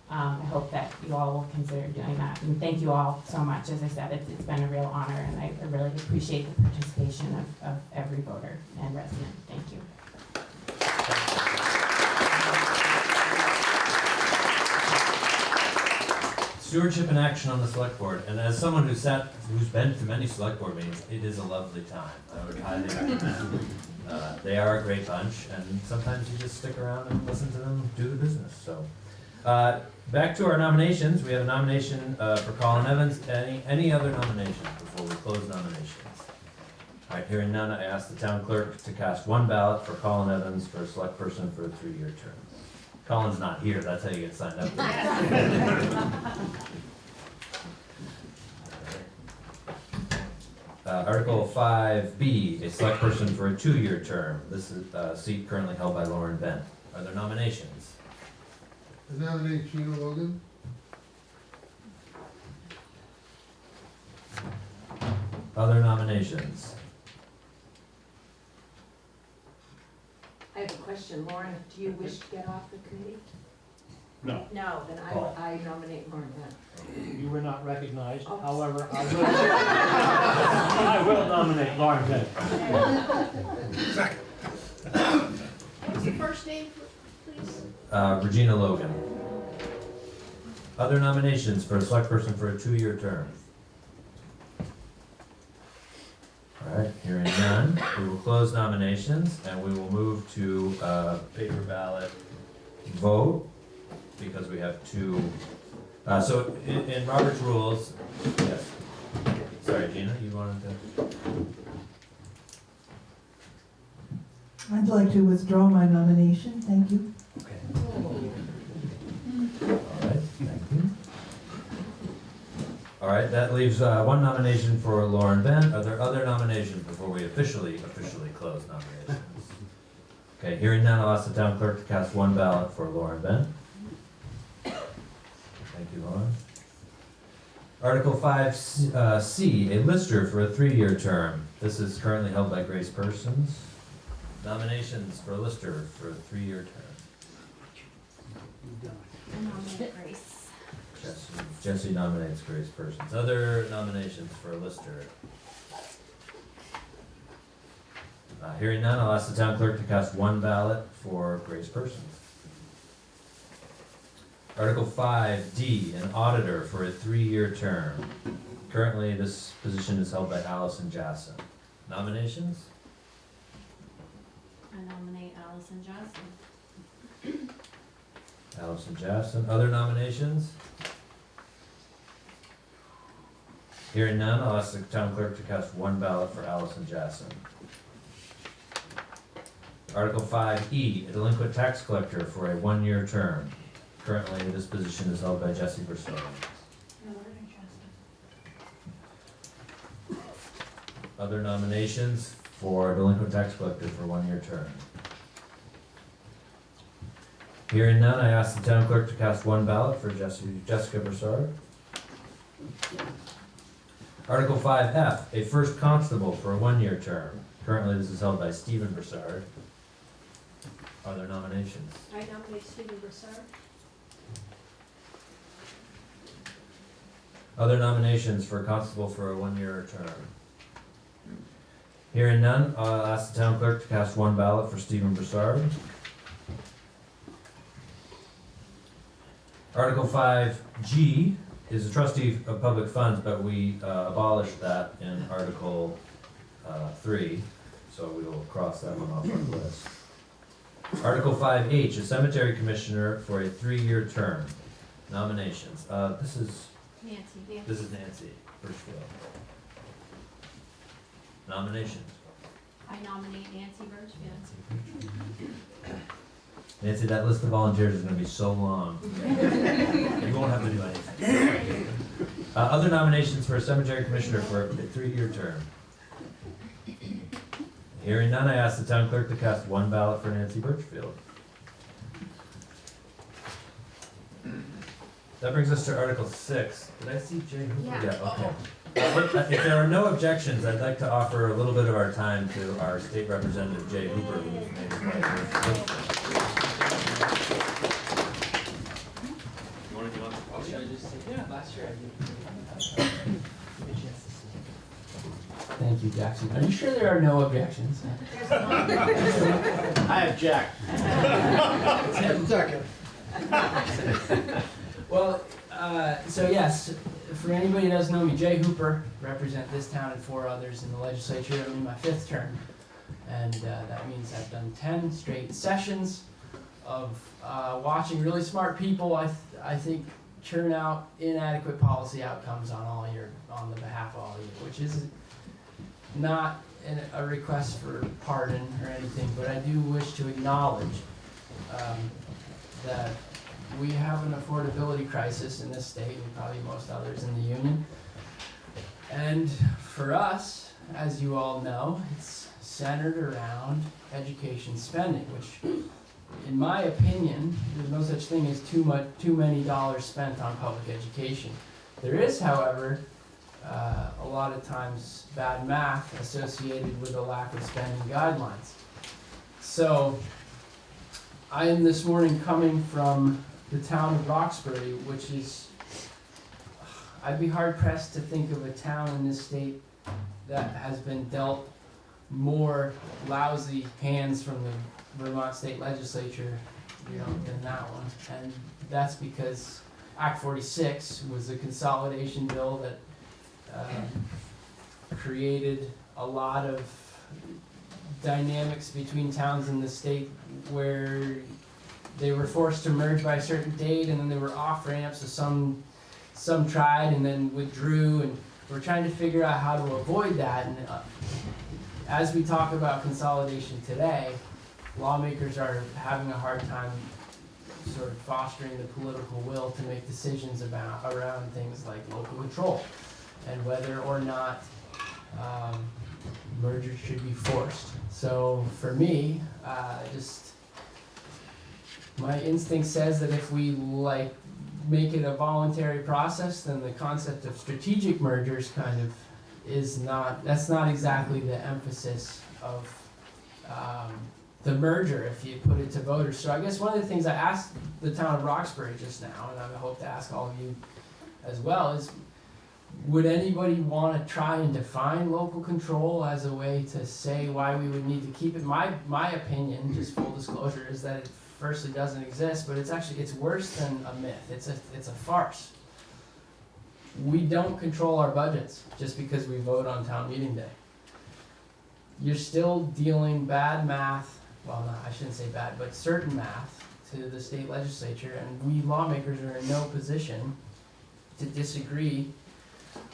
I hope that you all will consider doing that. And thank you all so much. As I said, it's been a real honor, and I really appreciate the participation of every voter and resident. Thank you. Stewardship and action on the select board, and as someone who's been to many select board meetings, it is a lovely time. I would highly recommend. They are a great bunch, and sometimes you just stick around and listen to them do the business. So. Back to our nominations. We have a nomination for Colin Evans. Any other nominations before we close nominations? All right, hearing none, I ask the town clerk to cast one ballot for Colin Evans for a select person for a 3-year term. Colin's not here. That's how you get signed up. Article 5B, a select person for a 2-year term. This is a seat currently held by Lauren Bent. Are there nominations? I nominate Gina Logan. Other nominations? I have a question. Lauren, do you wish to get off the committee? No. No, then Paul. I nominate Lauren then. You were not recognized, Oh. however, I will nominate Lauren Bent. What's the first name, please? Regina Logan. Other nominations for a select person for a 2-year term? All right, hearing none, we will close nominations and we will move to paper ballot vote because we have 2. So in Robert's rules, yes. Sorry, Gina, you wanted to? I'd like to withdraw my nomination, thank you. Okay. All right, thank you. All right, that leaves 1 nomination for Lauren Bent. Are there other nominations before we officially close nominations? Okay, hearing none, I'll ask the town clerk to cast 1 ballot for Lauren Bent. Thank you, Lauren. Article 5C, a lister for a 3-year term. This is currently held by Grace Persons. Nominations for a lister for a 3-year term. I nominate Grace. Jesse nominates Grace Persons. Other nominations for a lister? Hearing none, I'll ask the town clerk to cast 1 ballot for Grace Persons. Article 5D, an auditor for a 3-year term. Currently, this position is held by Allison Jassen. Nominations? I nominate Allison Johnson. Allison Jassen. Other nominations? Hearing none, I'll ask the town clerk to cast 1 ballot for Allison Jassen. Article 5E, a delinquent tax collector for a 1-year term. Currently, this position is held by Jesse Broussard. Other nominations for delinquent tax collector for 1-year term. Hearing none, I ask the town clerk to cast 1 ballot for Jessica Broussard. Article 5F, a first constable for a 1-year term. Currently, this is held by Stephen Broussard. Are there nominations? I nominate Stephen Broussard. Other nominations for constable for a 1-year term? Hearing none, I'll ask the town clerk to cast 1 ballot for Stephen Broussard. Article 5G is a trustee of public funds, but we abolished that in Article 3, so we will cross that one off our list. Article 5H, a cemetery commissioner for a 3-year term. Nominations. This is Nancy Birchfield. Nominations. I nominate Nancy Birchfield. Nancy, that list of volunteers is gonna be so long. You won't have to do anything. Other nominations for a cemetery commissioner for a 3-year term. Hearing none, I ask the town clerk to cast 1 ballot for Nancy Birchfield. That brings us to Article 6. Did I see Jay Hooper? Yeah. Okay. If there are no objections, I'd like to offer a little bit of our time to our state representative, Jay Hooper, who's made his way here. You want to come up? Yeah, last year I did. Thank you, Jackson. Are you sure there are no objections? I object. Second. Well, so yes, for anybody who doesn't know me, Jay Hooper, represent this town and 4 others in the legislature. I'm in my 5th term, and that means I've done 10 straight sessions of watching really smart people, I think, churn out inadequate policy outcomes on the behalf of all of you, which is not a request for pardon or anything, but I do wish to acknowledge that we have an affordability crisis in this state and probably most others in the union. And for us, as you all know, it's centered around education spending, which in my opinion, there's no such thing as too many dollars spent on public education. There is, however, a lot of times bad math associated with a lack of spending guidelines. So I am this morning coming from the town of Roxbury, which is, I'd be hard pressed to think of a town in this state that has been dealt more lousy hands from the Vermont State Legislature, than that one. And that's because Act 46 was a consolidation bill that created a lot of dynamics between towns in the state where they were forced to merge by a certain date, and then there were off ramps, so some tried and then withdrew, and we're trying to figure out how to avoid that. And as we talk about consolidation today, lawmakers are having a hard time sort of fostering the political will to make decisions around things like local control and whether or not mergers should be forced. So for me, my instinct says that if we make it a voluntary process, then the concept of strategic mergers kind of that's not exactly the emphasis of the merger if you put it to voters. So I guess one of the things I asked the town of Roxbury just now, and I hope to ask all of you as well, is would anybody want to try and define local control as a way to say why we would need to keep it? My opinion, just full disclosure, is that it firstly doesn't exist, but it's worse than a myth. It's a farce. We don't control our budgets just because we vote on town meeting day. You're still dealing bad math, well, no, I shouldn't say bad, but certain math to the state legislature, and we lawmakers are in no position to disagree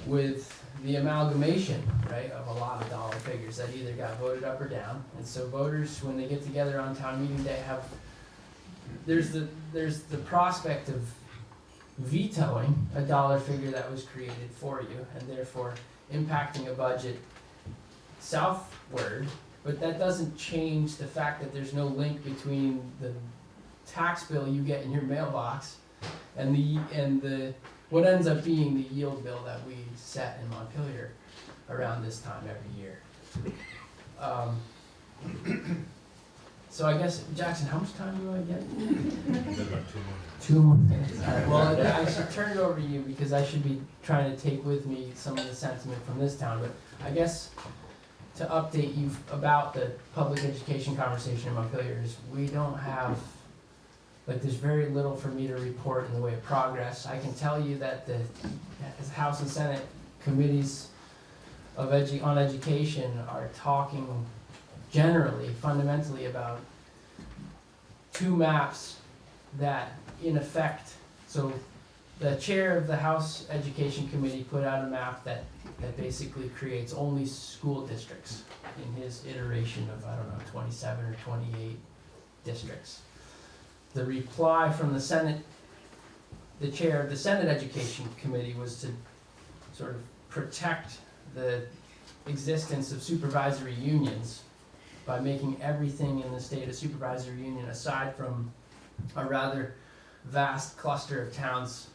with the amalgamation, right, of a lot of dollar figures that either got voted up or down. And so voters, when they get together on town meeting day, there's the prospect of vetoing a dollar figure that was created for you, and therefore impacting a budget southward. But that doesn't change the fact that there's no link between the tax bill you get in your mailbox and what ends up being the yield bill that we set in Montpelier around this time every year. So I guess, Jackson, how much time do I get? About 2 more minutes. All right, well, I should turn it over to you because I should be trying to take with me some of the sentiment from this town. But I guess to update you about the public education conversation in Montpelier is we don't have, there's very little for me to report in the way of progress. I can tell you that the House and Senate committees on education are talking generally, fundamentally about 2 maps that in effect, so the chair of the House Education Committee put out a map that basically creates only school districts in his iteration of, 27 or 28 districts. The reply from the Senate, the chair of the Senate Education Committee, was to sort of protect the existence of supervisory unions by making everything in the state a supervisory union aside from a rather vast cluster of towns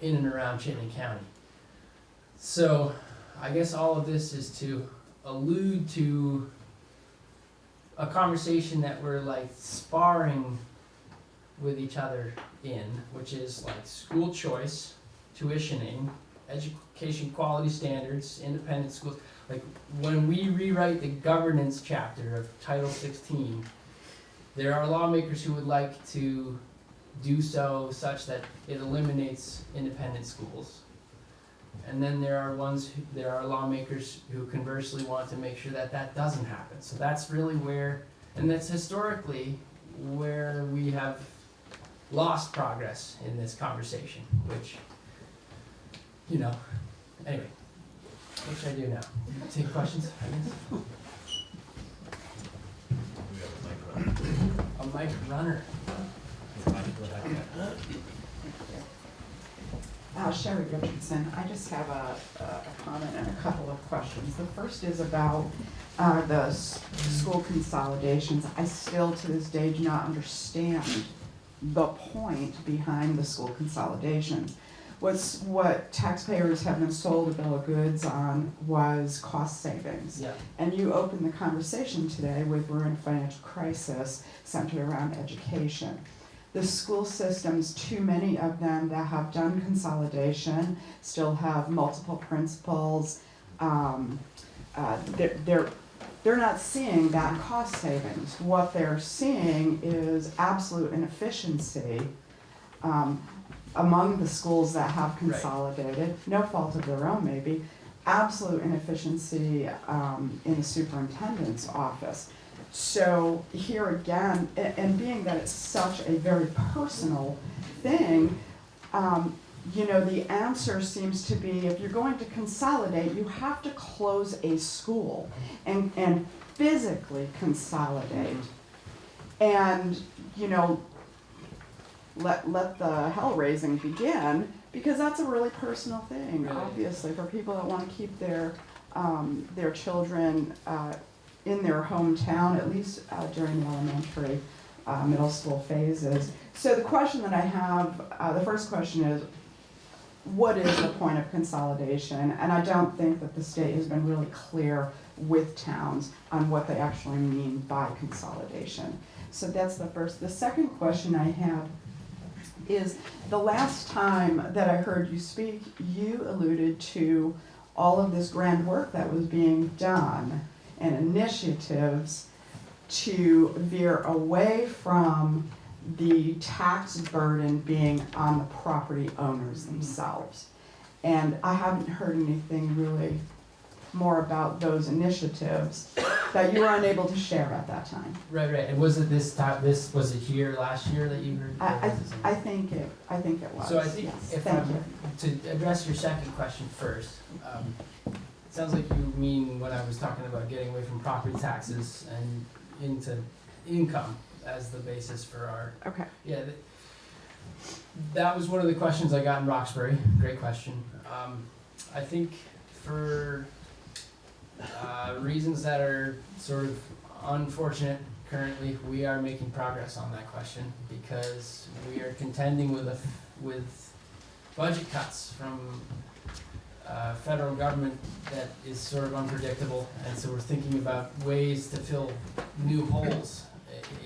in and around Chittenden County. So I guess all of this is to allude to a conversation that we're sparring with each other in, which is school choice, tuitioning, education quality standards, independent schools. When we rewrite the governance chapter of Title 16, there are lawmakers who would like to do so such that it eliminates independent schools. And then there are lawmakers who conversely want to make sure that that doesn't happen. So that's really and that's historically where we have lost progress in this conversation, which, anyway, what should I do now? Take questions, I guess? A mic runner. Sherry Richardson. I just have a comment and a couple of questions. The first is about the school consolidations. I still to this day do not understand the point behind the school consolidations. What taxpayers have been sold a bill of goods on was cost savings. Yeah. And you opened the conversation today with we're in a financial crisis centered around education. The school systems, too many of them that have done consolidation, still have multiple principals. They're not seeing that cost savings. What they're seeing is absolute inefficiency among the schools that have consolidated, no fault of their own maybe, absolute inefficiency in the superintendent's office. So here again, and being that it's such a very personal thing, you know, the answer seems to be if you're going to consolidate, you have to close a school and physically consolidate. And, you know, let the hell raising begin, because that's a really personal thing, obviously, for people that want to keep their children in their hometown, at least during the elementary, middle school phases. So the question that I have, the first question is, what is the point of consolidation? And I don't think that the state has been really clear with towns on what they actually mean by consolidation. So that's the first. The second question I have is, the last time that I heard you speak, you alluded to all of this grand work that was being done and initiatives to veer away from the tax burden being on the property owners themselves. And I haven't heard anything really more about those initiatives that you were unable to share at that time. Right. And was it this time? Was it here last year that you heard? I think it was. So I think yes. if Thank you. to address your second question first, it sounds like you mean when I was talking about getting away from property taxes and into income as the basis for our. Okay. Yeah. That was one of the questions I got in Roxbury. Great question. I think for reasons that are sort of unfortunate currently, we are making progress on that question because we are contending with budget cuts from federal government that is sort of unpredictable, and so we're thinking about ways to fill new holes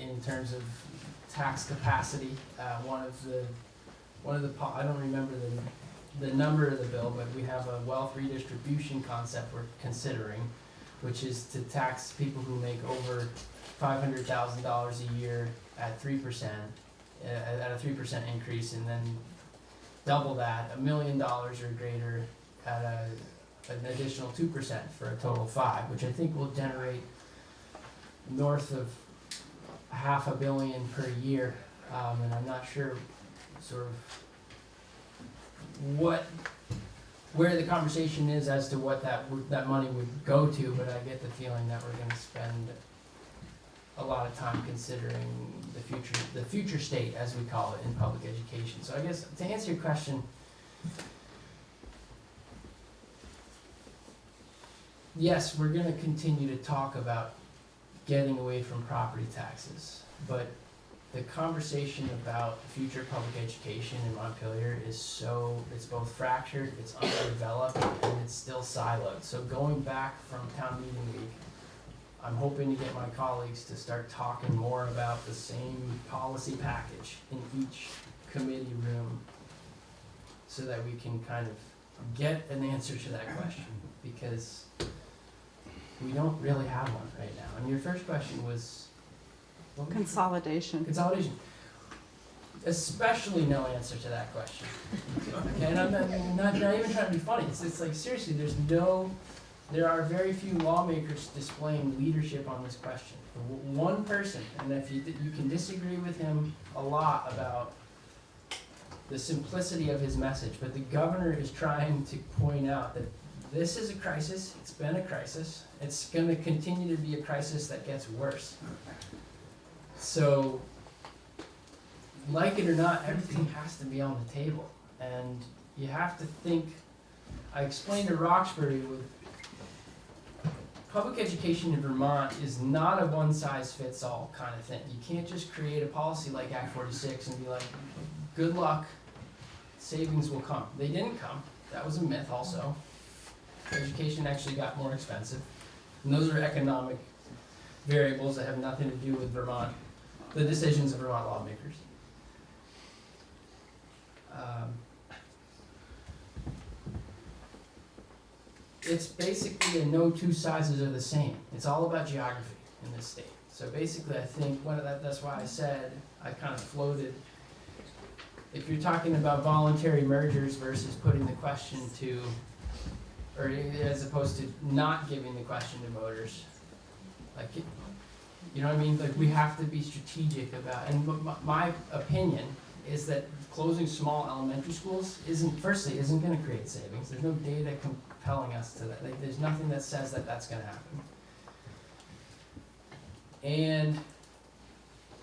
in terms of tax capacity. One of the I don't remember the number of the bill, but we have a wealth redistribution concept we're considering, which is to tax people who make over $500,000 a year at 3%, at a 3% increase, and then double that, $1 million or greater, at an additional 2% for a total of 5%, which I think will generate north of $500 million per year, and I'm not sure sort of where the conversation is as to what that money would go to, but I get the feeling that we're going to spend a lot of time considering the future state, as we call it, in public education. So I guess to answer your question, yes, we're going to continue to talk about getting away from property taxes, but the conversation about the future of public education in Montpelier is it's both fractured, it's underdeveloped, and it's still siloed. So going back from town meeting week, I'm hoping to get my colleagues to start talking more about the same policy package in each committee room so that we can kind of get an answer to that question, because we don't really have one right now. And your first question was? Consolidation. Consolidation. Especially no answer to that question. Okay, and I'm not even trying to be funny. It's like, seriously, there are very few lawmakers displaying leadership on this question. One person, and if you can disagree with him a lot about the simplicity of his message, but the governor is trying to point out that this is a crisis. It's been a crisis. It's going to continue to be a crisis that gets worse. So, like it or not, everything has to be on the table. And you have to think, I explained to Roxbury, with public education in Vermont is not a one-size-fits-all kind of thing. You can't just create a policy like Act 46 and be like, good luck, savings will come. They didn't come. That was a myth also. Education actually got more expensive. And those are economic variables that have nothing to do with Vermont, the decisions of Vermont lawmakers. It's basically a no two sizes are the same. It's all about geography in this state. So basically I think that's why I said, I kind of floated if you're talking about voluntary mergers versus putting the question to, or as opposed to not giving the question to voters, like, you know what I mean? Like, we have to be strategic about, and my opinion is that closing small elementary schools isn't gonna create savings. There's no data compelling us to that. Like, there's nothing that says that that's gonna happen. And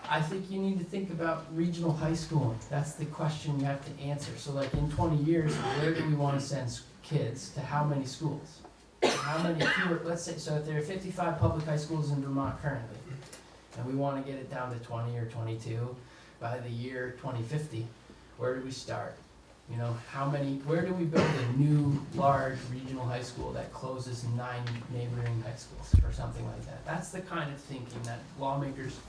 I think you need to think about regional high school. That's the question you have to answer. So like in 20 years, where do we wanna send kids to how many schools? How many fewer, let's say, so if there are 55 public high schools in Vermont currently, and we wanna get it down to 20 or 22 by the year 2050, where do we start? You know, where do we build a new large regional high school that closes 9 neighboring high schools or something like that? That's the kind of thinking that lawmakers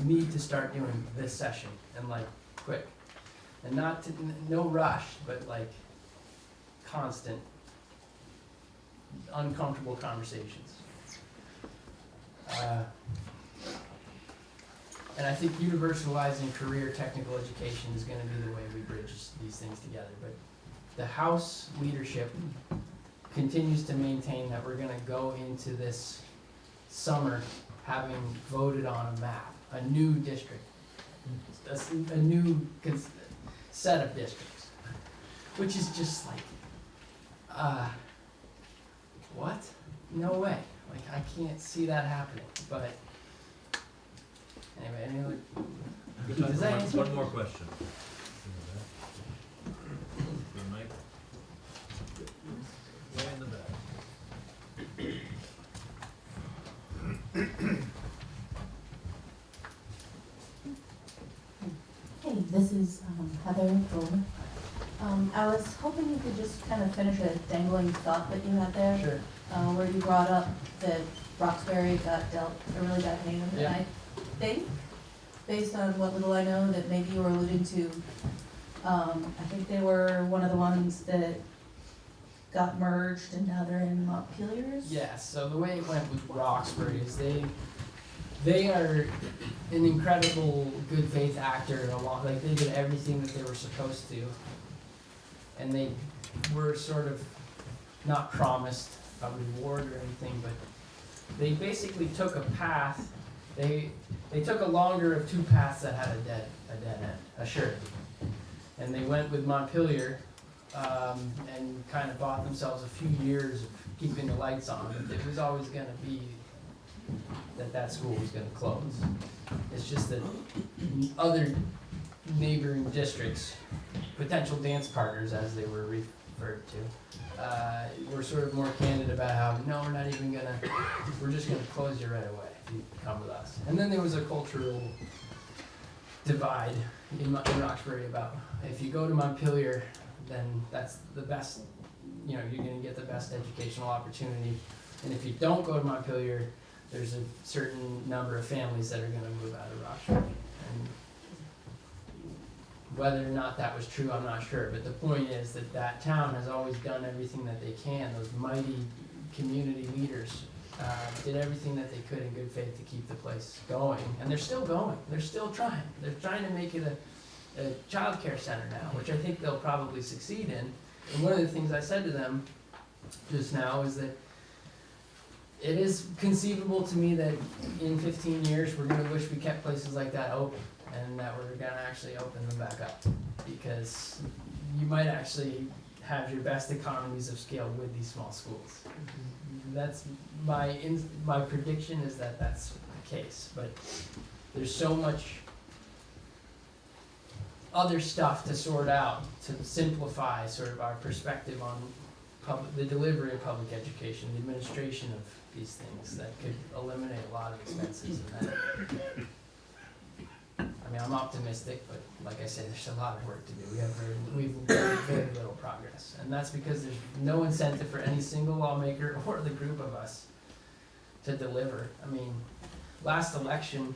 need to start doing this session, and like quick. And no rush, but like constant, uncomfortable conversations. And I think universalizing career technical education is gonna be the way we bridge these things together. But the House leadership continues to maintain that we're gonna go into this summer having voted on a map, a new district, a new set of districts, which is just like, what? No way. Like, I can't see that happening, but anyway, Good time for one more question. Mike? Way in the back. Hey, this is Heather Goldman. I was hoping you could just kind of finish a dangling thought that you had there. Sure. Where you brought up that Roxbury got dealt a really bad hand. Yeah. And I think, based on what little I know, that maybe you were alluding to, I think they were one of the ones that got merged and now they're in Montpelier's? Yeah, so the way it went with Roxbury is they are an incredible good faith actor along, like they did everything that they were supposed to. And they were sort of not promised a reward or anything, but they basically took a path. They took a longer of 2 paths that had a dead end, assuredly. And they went with Montpelier, and kind of bought themselves a few years of keeping the lights on. It was always gonna be that school was gonna close. It's just that other neighboring districts, potential dance partners as they were referred to, were sort of more candid about how, no, we're just gonna close you right away if you come with us. And then there was a cultural divide in Roxbury about, if you go to Montpelier, then that's the best, you're gonna get the best educational opportunity. And if you don't go to Montpelier, there's a certain number of families that are gonna move out of Roxbury. And whether or not that was true, I'm not sure, but the point is that town has always done everything that they can. Those mighty community leaders did everything that they could in good faith to keep the place going, and they're still going. They're still trying. They're trying to make it a child care center now, which I think they'll probably succeed in. And one of the things I said to them just now is that it is conceivable to me that in 15 years we're gonna wish we kept places like that open, and that we're gonna actually open them back up, because you might actually have your best economies of scale with these small schools. That's my prediction, is that that's the case, but there's so much other stuff to sort out to simplify sort of our perspective on the delivery of public education, the administration of these things, that could eliminate a lot of expenses. And that, I mean, I'm optimistic, but like I said, there's a lot of work to do. We've made very little progress, and that's because there's no incentive for any single lawmaker or the group of us to deliver. I mean, last election,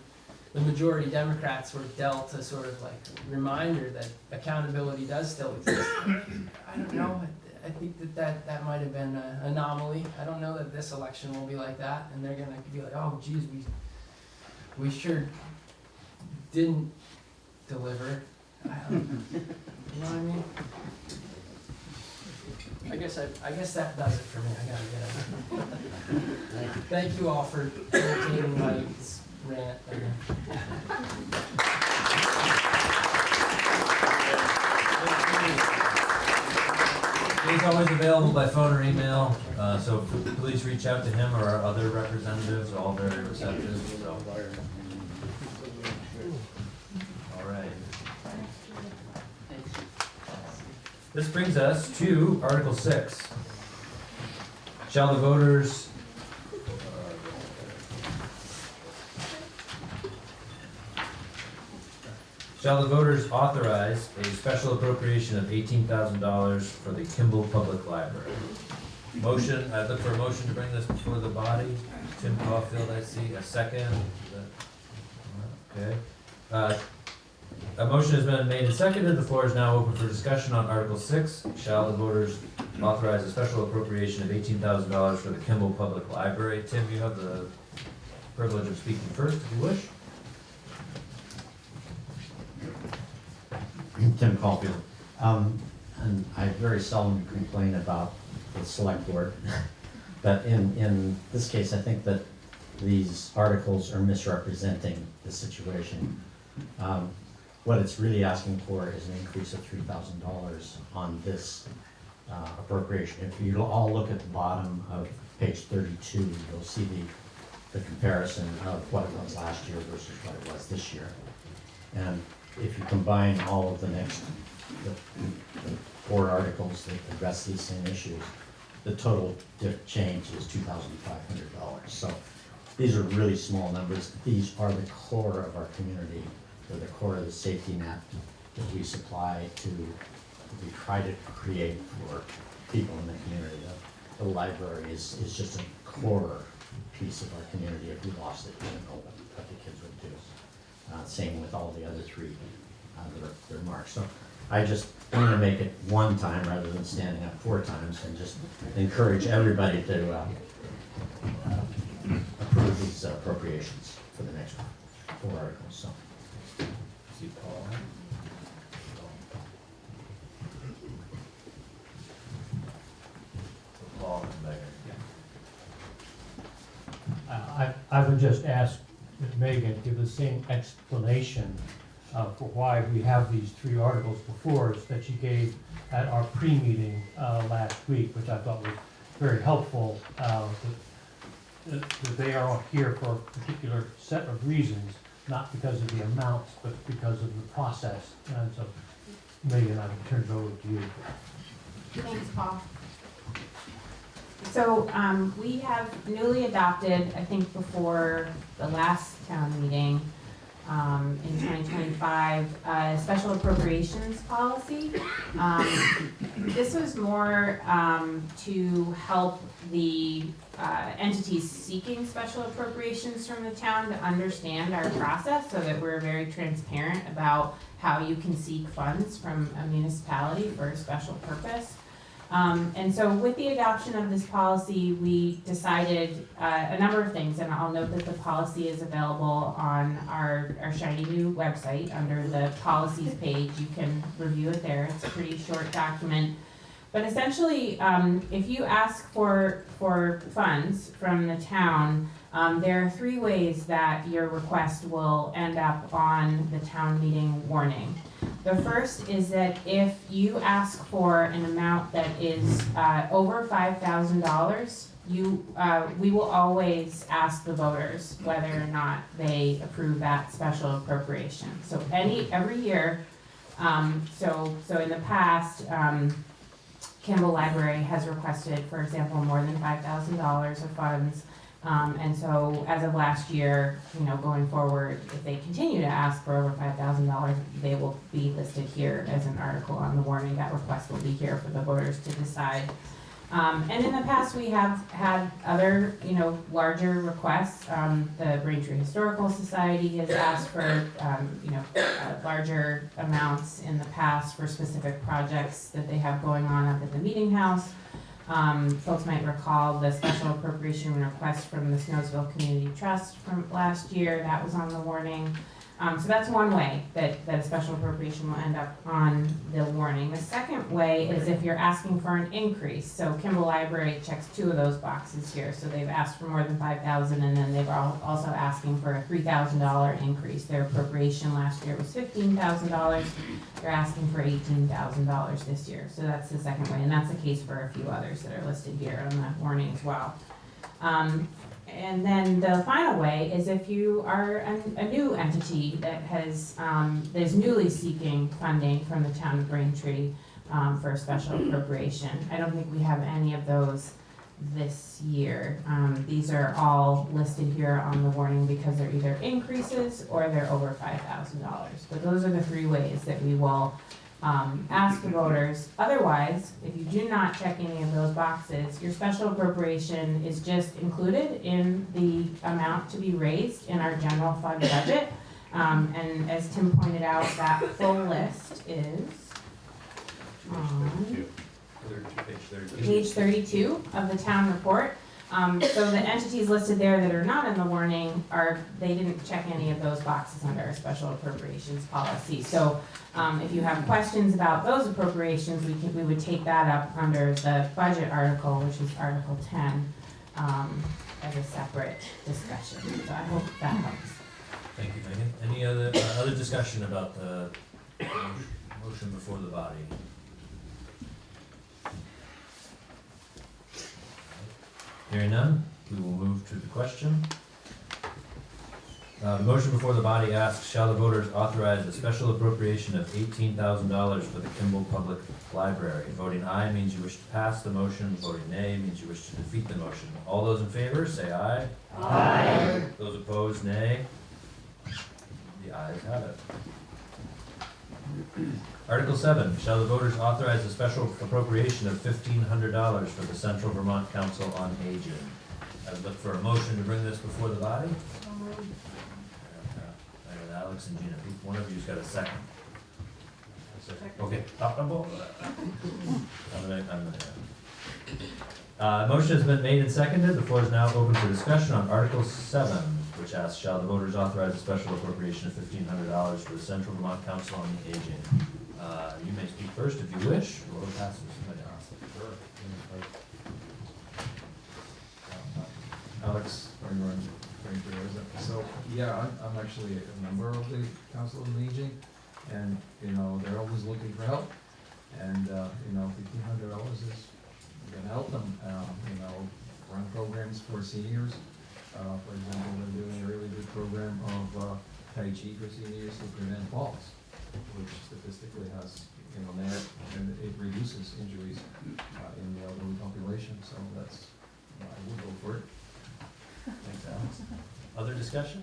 the majority Democrats were dealt a sort of like reminder that accountability does still exist. I don't know. I think that might have been an anomaly. I don't know that this election will be like that, and they're gonna be like, oh, geez, we sure didn't deliver. You know what I mean? I guess that does it for me. I gotta get out. Thank you all for entertaining my rant. He's always available by phone or email, so please reach out to him or our other representatives, all very receptive, so. All right. This brings us to Article 6. Shall the voters authorize a special appropriation of $18,000 for the Kimball Public Library? Motion, I look for a motion to bring this before the body. Tim Caulfield, I see, a second. Okay. A motion has been made and seconded. The floor is now open for discussion on Article 6. Shall the voters authorize a special appropriation of $18,000 for the Kimball Public Library? Tim, you have the privilege of speaking first, if you wish. Tim Caulfield. And I very seldom complain about the select board, but in this case, I think that these articles are misrepresenting the situation. What it's really asking for is an increase of $3,000 on this appropriation. If you all look at the bottom of page 32, you'll see the comparison of what it was last year versus what it was this year. And if you combine all of the 4 articles that address these same issues, the total change is $2,500. So these are really small numbers. These are the core of our community. They're the core of the safety net that we supply we try to create for people in the community. The library is just a core piece of our community. If we lost it, we don't know what the kids would do. Same with all the other 3 that are marked. So I just want to make it one time rather than standing up 4 times, and just encourage everybody to approve these appropriations for the next 4 articles. So. See Paul. Paul and Megan. I would just ask that Megan give the same explanation for why we have these 3 articles before us that she gave at our pre-meeting last week, which I thought was very helpful. That they are here for a particular set of reasons, not because of the amounts, but because of the process. And so, Megan, I will turn it over to you. Thanks, Paul. So we have newly adopted, I think before the last town meeting in 2025, a special appropriations policy. This was more to help the entities seeking special appropriations from the town to understand our process, so that we're very transparent about how you can seek funds from a municipality for a special purpose. And so with the adoption of this policy, we decided a number of things, and I'll note that the policy is available on our shiny new website under the policies page. You can review it there. It's a pretty short document. But essentially, if you ask for funds from the town, there are 3 ways that your request will end up on the town meeting warning. The first is that if you ask for an amount that is over $5,000, we will always ask the voters whether or not they approve that special appropriation. So every year, so in the past, Kimball Library has requested, for example, more than $5,000 of funds. And so as of last year, going forward, if they continue to ask for over $5,000, they will be listed here as an article on the warning. That request will be here for the voters to decide. And in the past, we have had other, larger requests. The Braintree Historical Society has asked for, larger amounts in the past for specific projects that they have going on up at the Meeting House. Folks might recall the special appropriation request from the Snowsville Community Trust from last year. That was on the warning. So that's one way that a special appropriation will end up on the warning. The second way is if you're asking for an increase. So Kimball Library checks two of those boxes here. So they've asked for more than $5,000, and then they've also asking for a $3,000 increase. Their appropriation last year was $15,000. They're asking for $18,000 this year. So that's the second way, and that's the case for a few others that are listed here on the warning as well. And then the final way is if you are a new entity that is newly seeking funding from the town of Braintree for a special appropriation. I don't think we have any of those this year. These are all listed here on the warning because they're either increases or they're over $5,000. But those are the three ways that we will ask the voters. Otherwise, if you do not check any of those boxes, your special appropriation is just included in the amount to be raised in our general fund budget. And as Tim pointed out, that full list is on page 32 of the town report. So the entities listed there that are not in the warning they didn't check any of those boxes under our special appropriations policy. So if you have questions about those appropriations, we would take that up under the budget article, which is Article 10, as a separate discussion. So I hope that helps. Thank you, Megan. Any other discussion about the motion before the body? Hearing none, we will move to the question. The motion before the body asks, shall the voters authorize a special appropriation of $18,000 for the Kimball Public Library? Voting aye means you wish to pass the motion. Voting nay means you wish to defeat the motion. All those in favor, say aye. Aye. Those opposed, nay. The ayes have it. Article 7, shall the voters authorize a special appropriation of $1,500 for the Central Vermont Council on Aging? I would look for a motion to bring this before the body. I got Alex and Gina. One of you's got a second. Okay. Motion has been made and seconded. The floor is now open for discussion on Article 7, which asks, shall the voters authorize a special appropriation of $1,500 for the Central Vermont Council on the Aging? You may speak first if you wish, or pass it to somebody else. Alex, are you on Braintree, is it? So, yeah, I'm actually a member of the Council on Aging, and, they're always looking for help, and, $1,500 is gonna help them, run programs for seniors. For example, they're doing a really good program of Tai Chi for seniors to prevent falls, which statistically has, merit, and it reduces injuries in the elderly population, so I would go for it. Thanks, Alex. Other discussion?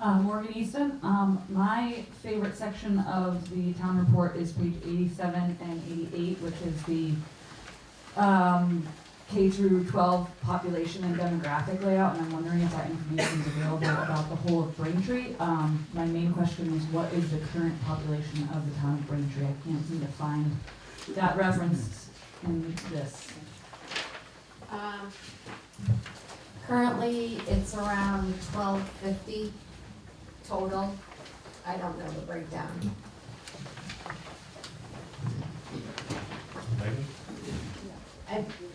Morgan Easton. My favorite section of the town report is page 87 and 88, which is the K through 12 population and demographic layout, and I'm wondering if that information is available about the whole of Braintree. My main question is, what is the current population of the town of Braintree? I can't seem to find that reference in this. Currently, it's around 1,250 total. I don't know the breakdown.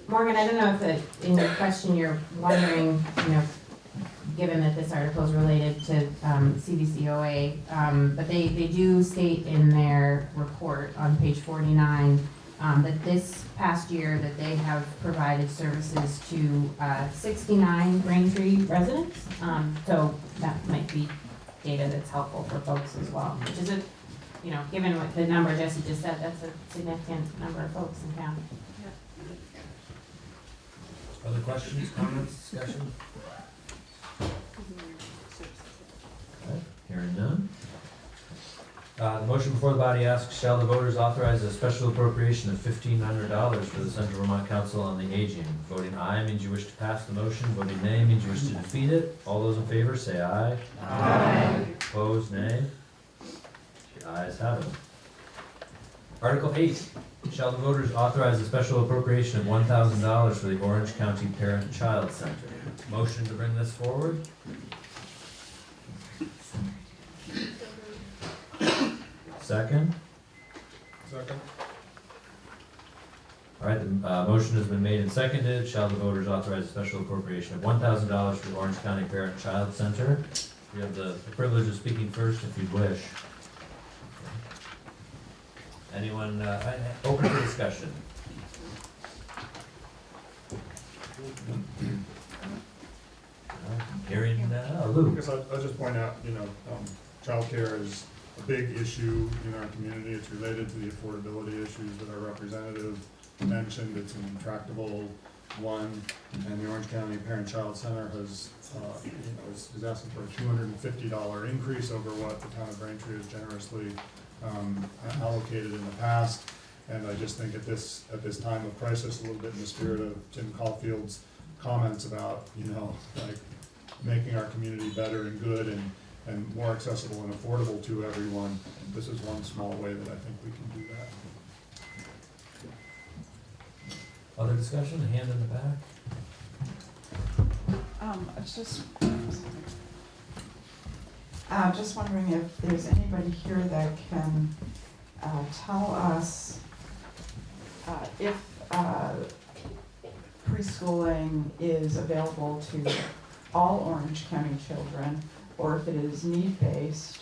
Morgan, I don't know if in your question you're wondering, given that this article is related to CVCOA, but they do state in their report on page 49 that this past year that they have provided services to 69 Braintree residents. So that might be data that's helpful for folks as well, which is given what the number Jesse just said, that's a significant number of folks in town. Other questions, comments, discussion? Okay, hearing none. The motion before the body asks, shall the voters authorize a special appropriation of $1,500 for the Central Vermont Council on the Aging? Voting aye means you wish to pass the motion. Voting nay means you wish to defeat it. All those in favor say aye. Aye. Opposed, nay. The ayes have it. Article 8. Shall the voters authorize a special appropriation of $1,000 for the Orange County Parent-Child Center? Motion to bring this forward? Second? Second. All right, the motion has been made and seconded. Shall the voters authorize a special appropriation of $1,000 for the Orange County Parent-Child Center? You have the privilege of speaking first if you wish. Anyone, open for discussion? Hearing, Lou. Because I'll just point out, childcare is a big issue in our community. It's related to the affordability issues that our representative mentioned. It's an intractable one, and the Orange County Parent-Child Center has, is asking for a $250 increase over what the town of Braintree has generously allocated in the past. And I just think at this time of crisis, a little bit in the spirit of Tim Caulfield's comments about, like making our community better and good and more accessible and affordable to everyone, this is one small way that I think we can do that. Other discussion, a hand in the back? Just wondering if there's anybody here that can tell us if preschooling is available to all Orange County children, or if it is need-based,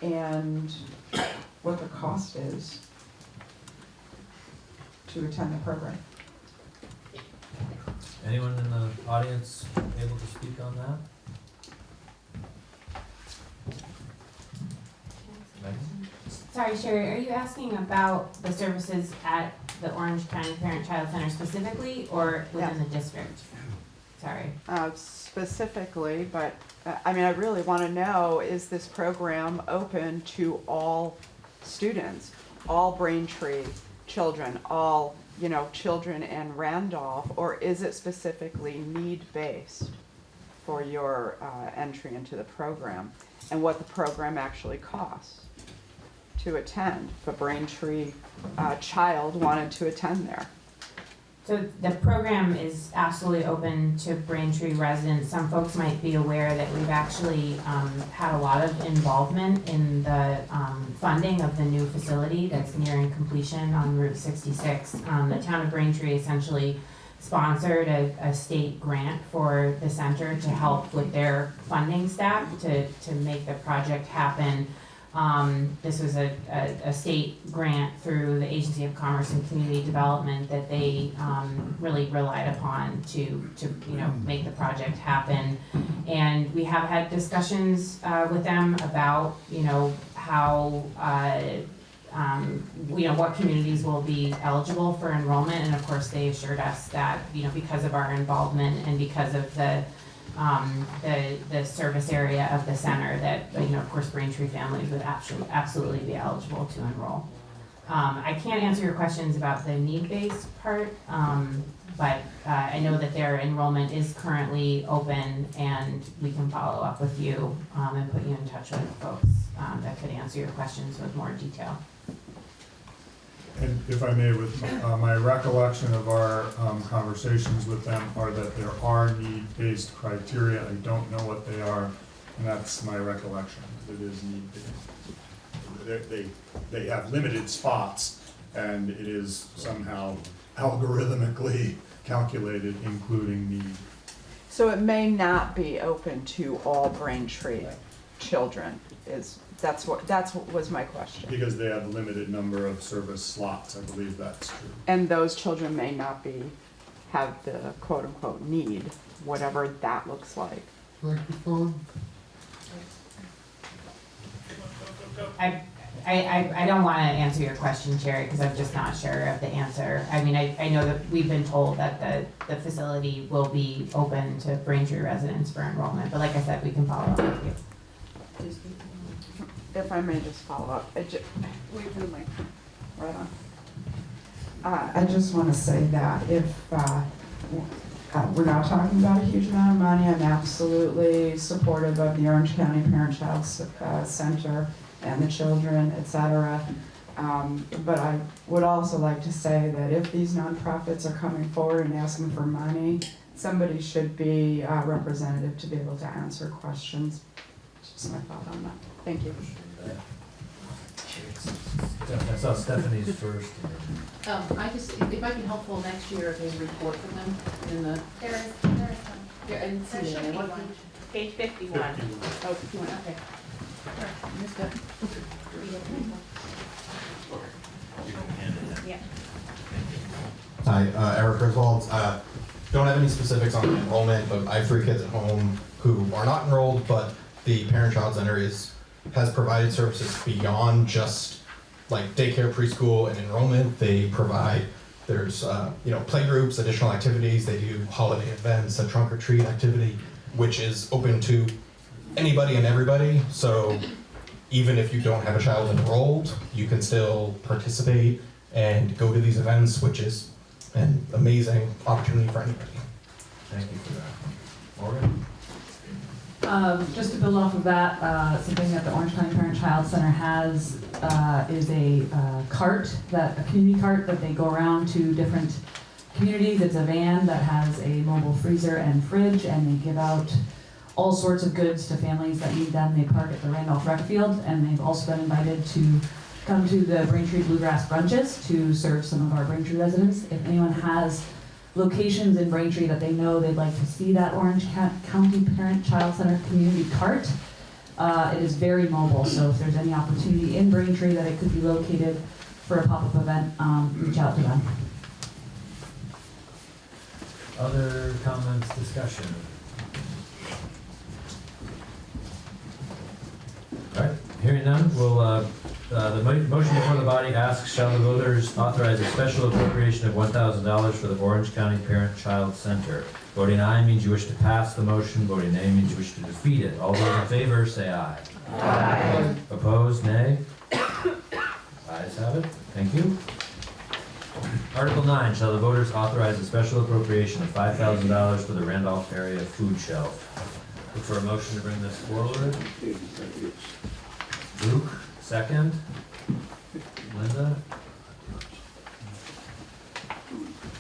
and what the cost is to attend the program. Anyone in the audience able to speak on that? Megan? Sorry, Sherry, are you asking about the services at the Orange County Parent-Child Center specifically, or within the district? Sorry. Specifically, but I really want to know, is this program open to all students, all Braintree children, all, children in Randolph, or is it specifically need-based for your entry into the program, and what the program actually costs to attend if a Braintree child wanted to attend there? So the program is absolutely open to Braintree residents. Some folks might be aware that we've actually had a lot of involvement in the funding of the new facility that's nearing completion on Route 66. The town of Braintree essentially sponsored a state grant for the center to help with their funding staff to make the project happen. This was a state grant through the Agency of Commerce and Community Development that they really relied upon to make the project happen. And we have had discussions with them about how what communities will be eligible for enrollment, and of course they assured us that because of our involvement and because of the service area of the center, that of course Braintree families would absolutely be eligible to enroll. I can't answer your questions about the need-based part, but I know that their enrollment is currently open, and we can follow up with you and put you in touch with folks that could answer your questions with more detail. And if I may, with my recollection of our conversations with them are that there are need-based criteria. I don't know what they are, and that's my recollection. It is need-based. They have limited spots, and it is somehow algorithmically calculated, including need. So it may not be open to all Braintree children. That's what was my question. Because they have a limited number of service slots, I believe that's true. And those children may not have the quote-unquote need, whatever that looks like. Microphone? I don't want to answer your question, Jerry, because I'm just not sure of the answer. I mean, I know that we've been told that the facility will be open to Braintree residents for enrollment, but like I said, we can follow up with you. If I may just follow up, wait for the mic, right on. I just want to say that if we're not talking about a huge amount of money, I'm absolutely supportive of the Orange County Parent-Child Center and the children, etc. But I would also like to say that if these nonprofits are coming forward and asking for money, somebody should be a representative to be able to answer questions. Just my thought on that. Thank you. I saw Stephanie's first. I just, it might be helpful next year if there's a report from them in the. There is some. Yeah, I didn't see There it. should be What one. page? Page 51. Oh, 51, okay. Missed it. Yeah. Hi, Eric Griswold. Don't have any specifics on enrollment, but I have 3 kids at home who are not enrolled, but the parent-child center has provided services beyond just like daycare, preschool, and enrollment. They provide, there's play groups, additional activities. They do holiday events, a trunk or treat activity, which is open to anybody and everybody. So even if you don't have a child enrolled, you can still participate and go to these events, which is an amazing opportunity for anybody. Thank you for that. Morgan? Just to build off of that, something that the Orange County Parent-Child Center has is a cart, a community cart that they go around to different communities. It's a van that has a mobile freezer and fridge, and they give out all sorts of goods to families that need them. They park at the Randolph Rec Field, and they've also been invited to come to the Braintree Bluegrass Brunches to serve some of our Braintree residents. If anyone has locations in Braintree that they know they'd like to see that Orange County Parent-Child Center community cart, it is very mobile, so if there's any opportunity in Braintree that it could be located for a pop-up event, reach out to them. Other comments, discussion? All right, hearing none, we'll, the motion before the body asks, shall the voters authorize a special appropriation of $1,000 for the Orange County Parent-Child Center? Voting aye means you wish to pass the motion. Voting nay means you wish to defeat it. All those in favor, say aye. Aye. Opposed, nay? Ayes have it. Thank you. Article 9, shall the voters authorize a special appropriation of $5,000 for the Randolph area food shelf? Look for a motion to bring this forward. Luke, second. Linda?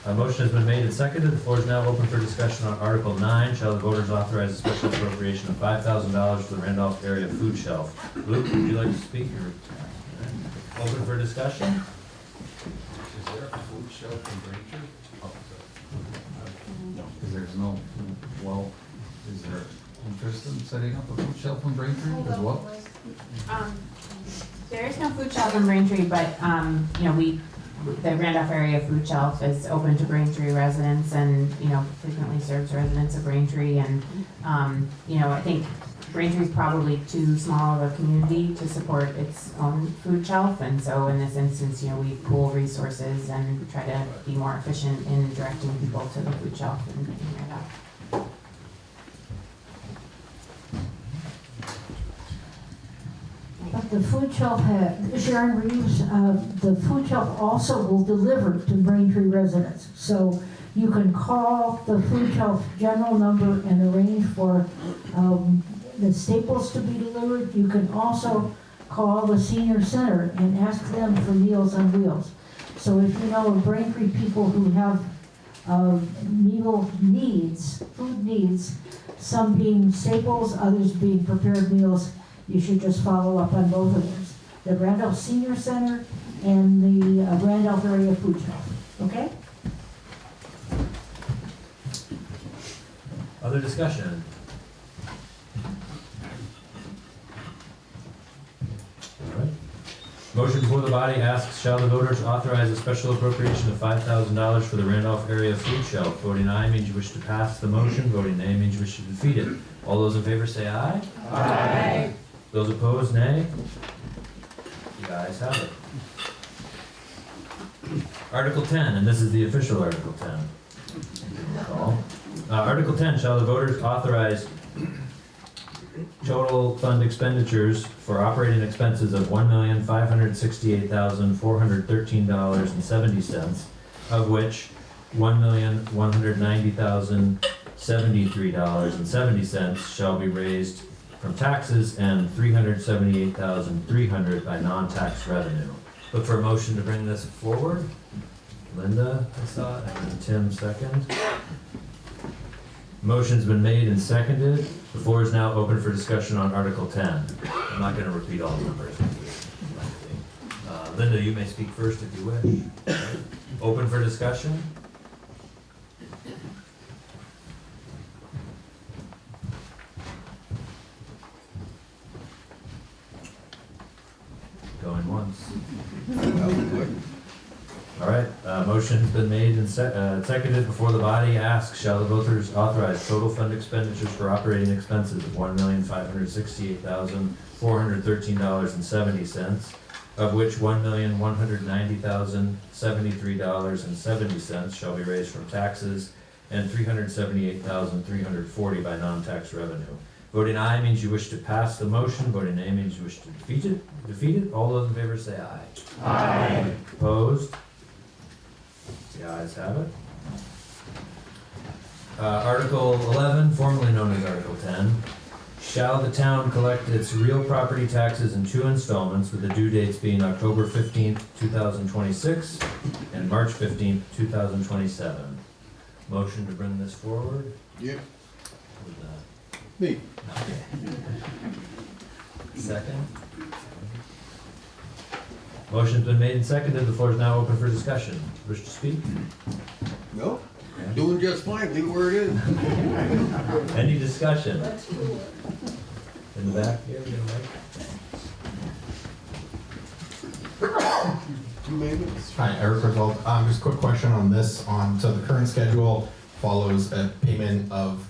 A motion has been made and seconded. The floor is now open for discussion on Article 9. Shall the voters authorize a special appropriation of $5,000 for the Randolph area food shelf? Luke, would you like to speak? Open for discussion? Is there a food shelf in Braintree? No. Because there's no, well, is there interest in setting up a food shelf in Braintree as well? There is no food shelf in Braintree, but, the Randolph area food shelf is open to Braintree residents and, frequently serves residents of Braintree. And, I think Braintree's probably too small of a community to support its own food shelf. And so in this instance, we pool resources and try to be more efficient in directing people to the food shelf and Randolph. But the food shelf Sharon Reeves, the food shelf also will deliver to Braintree residents. So you can call the food shelf general number and arrange for the staples to be delivered. You can also call the senior center and ask them for Meals on Wheels. So if you know of Braintree people who have food needs, some being staples, others being prepared meals, you should just follow up on both of those. The Randolph Senior Center and the Randolph Area Food Shelf, okay? Other discussion? All right. Motion before the body asks, shall the voters authorize a special appropriation of $5,000 for the Randolph area food shelf? Voting aye means you wish to pass the motion. Voting nay means you wish to defeat it. All those in favor say aye. Aye. Those opposed, nay. The ayes have it. Article 10, and this is the official Article 10. Article 10, shall the voters authorize total fund expenditures for operating expenses of $1,568,413.70, of which $1,190,073.70 shall be raised from taxes and $378,300 by non-tax revenue. Look for a motion to bring this forward. Linda, I saw, and then Tim second. Motion's been made and seconded. The floor is now open for discussion on Article 10. I'm not going to repeat all the numbers. Linda, you may speak first if you wish. Open for discussion? Going once. All right, motion has been made and seconded before the body asks, shall the voters authorize total fund expenditures for operating expenses of $1,568,413.70, of which $1,190,073.70 shall be raised from taxes and $378,340 by non-tax revenue. Voting aye means you wish to pass the motion. Voting nay means you wish to defeat it. All those in favor say aye. Aye. Opposed? The ayes have it. Article 11, formerly known as Article 10. Shall the town collect its real property taxes in 2 installments, with the due dates being October 15th, 2026 and March 15th, 2027? Motion to bring this forward? Yep. Me. Second? Motion's been made and seconded. The floor is now open for discussion. Wish to speak? No, doing just fine, leave where it is. Any discussion? In the back here, you know, Hi, Eric Result. Just a quick question on this. So the current schedule follows a payment of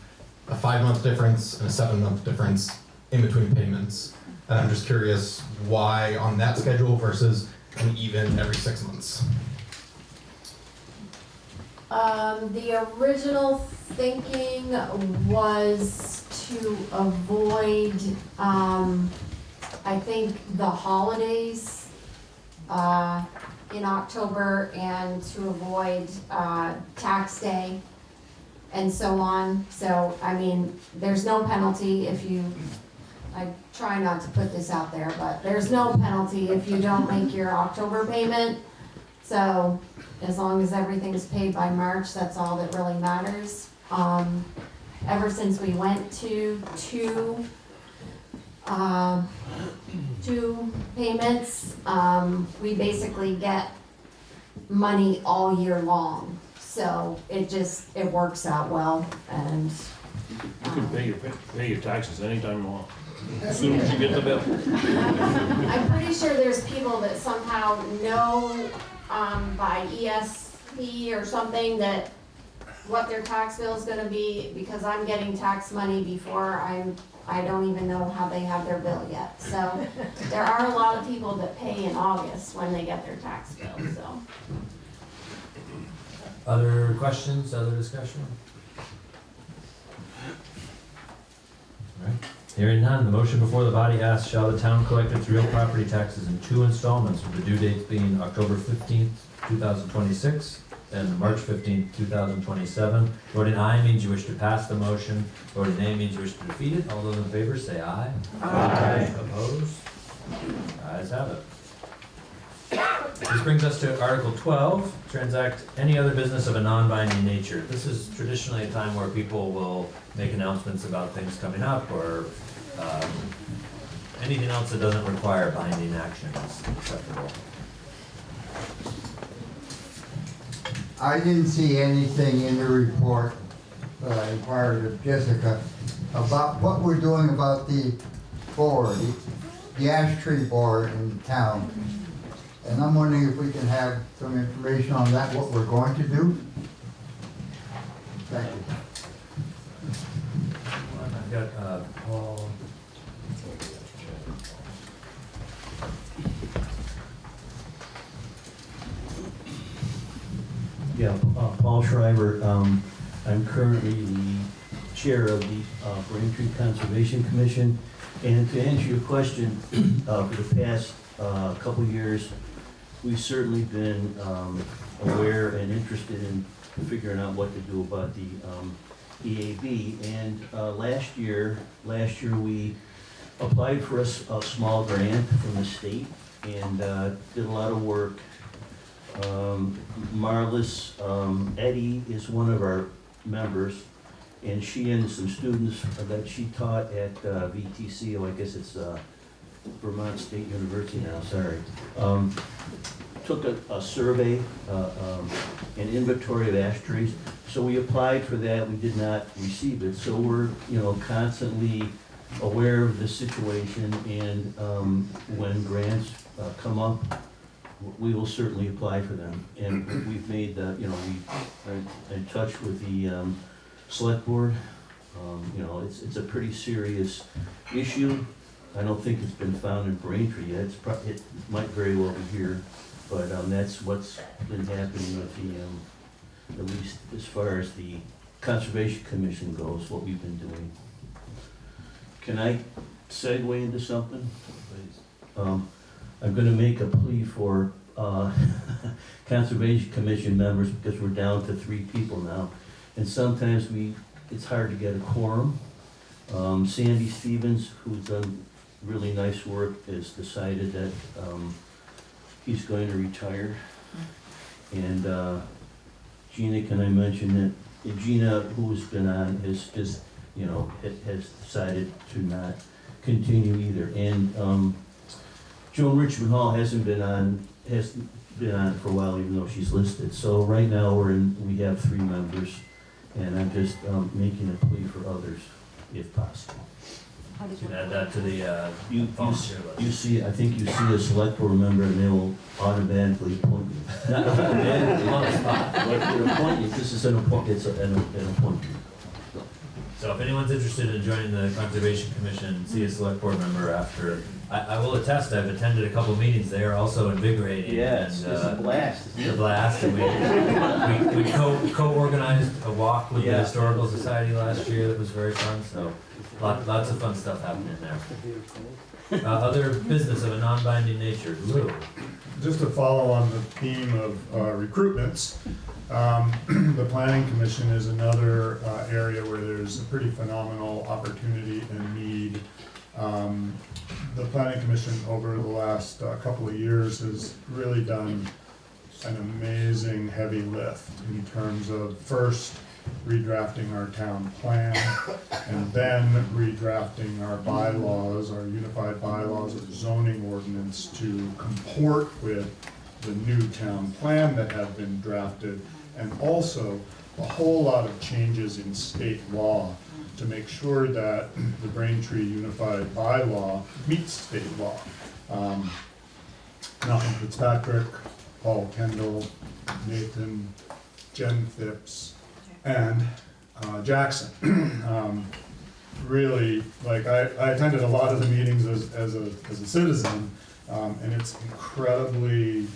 a 5-month difference and a 7-month difference in between payments. And I'm just curious why on that schedule versus an even every 6 months. The original thinking was to avoid, I think, the holidays in October, and to avoid tax day and so on. So, I mean, there's no penalty if you, I try not to put this out there, but there's no penalty if you don't make your October payment. So, as long as everything's paid by March, that's all that really matters. Ever since we went to two payments, we basically get money all year long. So it works out well, and. You can pay your taxes anytime you want, as soon as you get the bill. I'm pretty sure there's people that somehow know, by ESP or something, that what their tax bill is gonna be, because I'm getting tax money before I don't even know how they have their bill yet. So there are a lot of people that pay in August when they get their tax bill, so. other questions, other discussion? All right. Hearing none, the motion before the body asks, shall the town collect its real property taxes in 2 installments, with the due dates being October 15th, 2026 and March 15th, 2027? Voting aye means you wish to pass the motion. Voting nay means you wish to defeat it. All those in favor say aye. Aye. Opposed? Ayes have it. This brings us to Article 12, transact any other business of a non-binding nature. This is traditionally a time where people will make announcements about things coming up, or anything else that doesn't require binding action is acceptable. I didn't see anything in the report that I inquired of Jessica about what we're doing about the board, the ash tree board in town. And I'm wondering if we can have some information on that, what we're going to do. Thank you. I've got Paul. Yeah, Paul Schreiber. I'm currently the chair of the Braintree Conservation Commission. And to answer your question, for the past couple years, we've certainly been aware and interested in figuring out what to do about the EAB. And last year we applied for a small grant from the state and did a lot of work. Marlis Eddy is one of our members, and she and some students that she taught at VTC, I guess it's Vermont State University now, sorry, took a survey, an inventory of ash trees. So we applied for that, we did not receive it. So we're, constantly aware of the situation, and when grants come up, we will certainly apply for them. And we've made, we are in touch with the Selectboard. It's a pretty serious issue. I don't think it's been found in Braintree yet. It might very well be here, but that's what's been happening with the, at least as far as the Conservation Commission goes, what we've been doing. Can I segue into something? I'm gonna make a plea for Conservation Commission members, because we're down to 3 people now. And sometimes it's hard to get a quorum. Sandy Stevens, who's done really nice work, has decided that he's going to retire. And Gina, can I mention that Gina, who's been on, has decided to not continue either. And Joan Richmond Hall hasn't been on for a while, even though she's listed. So right now we have 3 members, and I'm just making a plea for others, if possible. You can add that to the You volunteer list. you see, I think you see a select board member, and they will automatically appoint you. Not automatically on the spot, but an appointment. This is an appointment. It's an appointment. So if anyone's interested in joining the Conservation Commission, see a select board member after. I will attest, I've attended a couple meetings. They are also invigorating. Yes, and, it's a blast. It's a blast, and we co-organized a walk with the Historical Society last year that was very fun, so lots of fun stuff happening there. Other business of a non-binding nature. Lou. Just to follow on the theme of recruitments, the Planning Commission is another area where there's a pretty phenomenal opportunity and need. The Planning Commission over the last couple of years has really done an amazing heavy lift in terms of first redrafting our town plan, and then redrafting our bylaws, our unified bylaws of zoning ordinance to comport with the new town plan that had been drafted, and also a whole lot of changes in state law to make sure that the Braintree Unified Bylaw meets state law. Malcolm Fitzpatrick, Paul Kendall, Nathan, Jen Phipps, and Jackson. Really, like I attended a lot of the meetings as a citizen, and it's incredibly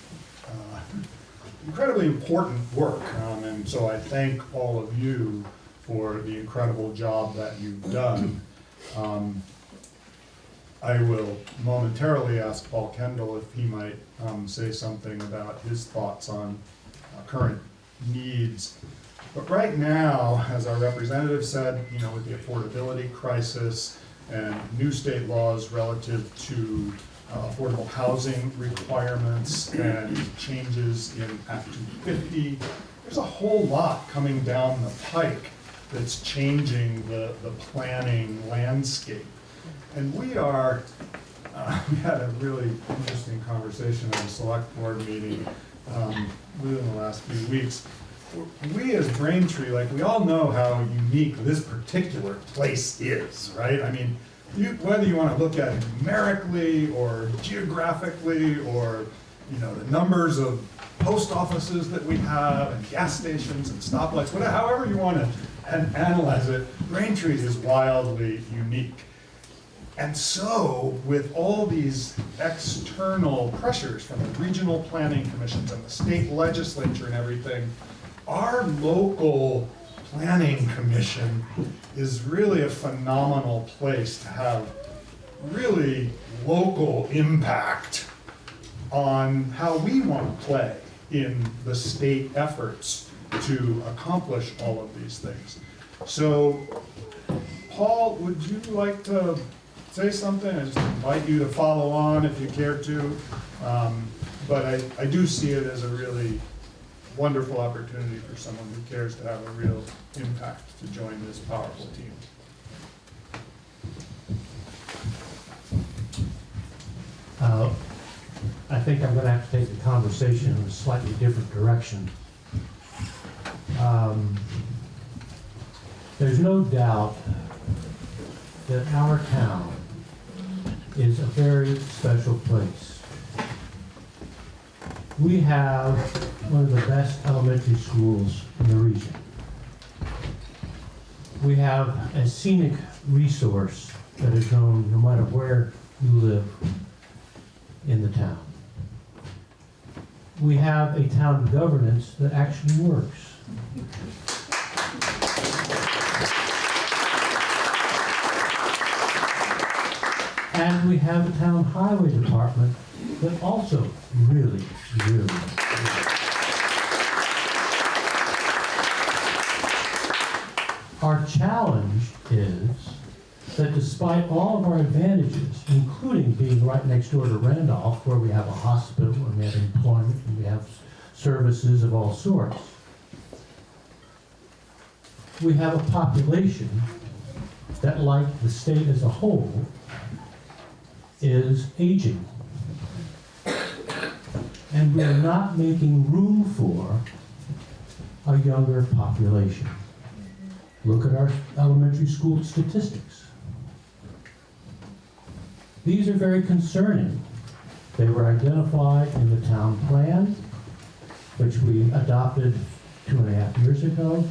important work. And so I thank all of you for the incredible job that you've done. I will momentarily ask Paul Kendall if he might say something about his thoughts on current needs. But right now, as our representative said, with the affordability crisis and new state laws relative to affordable housing requirements and changes in Act 250, there's a whole lot coming down the pike that's changing the planning landscape. And we had a really interesting conversation at a select board meeting within the last few weeks. We as Braintree, we all know how unique this particular place is, right? I mean, whether you want to look at it numerically or geographically, or the numbers of post offices that we have and gas stations and stoplights, however you want to analyze it, Braintree is wildly unique. And so, with all these external pressures from the regional planning commissions and the state legislature and everything, our local planning commission is really a phenomenal place to have really local impact on how we want to play in the state efforts to accomplish all of these things. So, Paul, would you like to say something? I just invite you to follow on if you care to. But I do see it as a really wonderful opportunity for someone who cares to have a real impact to join this powerful team. think I'm gonna have to take the conversation in a slightly different direction. There's no doubt that our town is a very special place. We have one of the best elementary schools in the region. We have a scenic resource that is known no matter where you live in the town. We have a town governance that actually works. And we have a town highway department that also really works. Our challenge is that despite all of our advantages, including being right next door to Randolph, where we have a hospital and we have employment and we have services of all sorts, we have a population that, like the state as a whole, is aging. And we are not making room for a younger population. Look at our elementary school statistics. These are very concerning. They were identified in the town plan, which we adopted 2.5 years ago,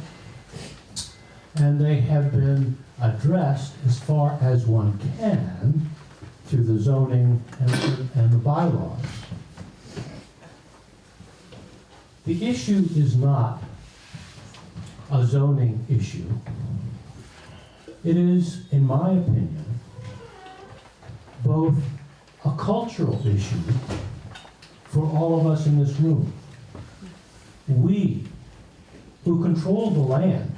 and they have been addressed as far as one can through the zoning and the bylaws. The issue is not a zoning issue. It is, in my opinion, both a cultural issue for all of us in this room. We, who control the land,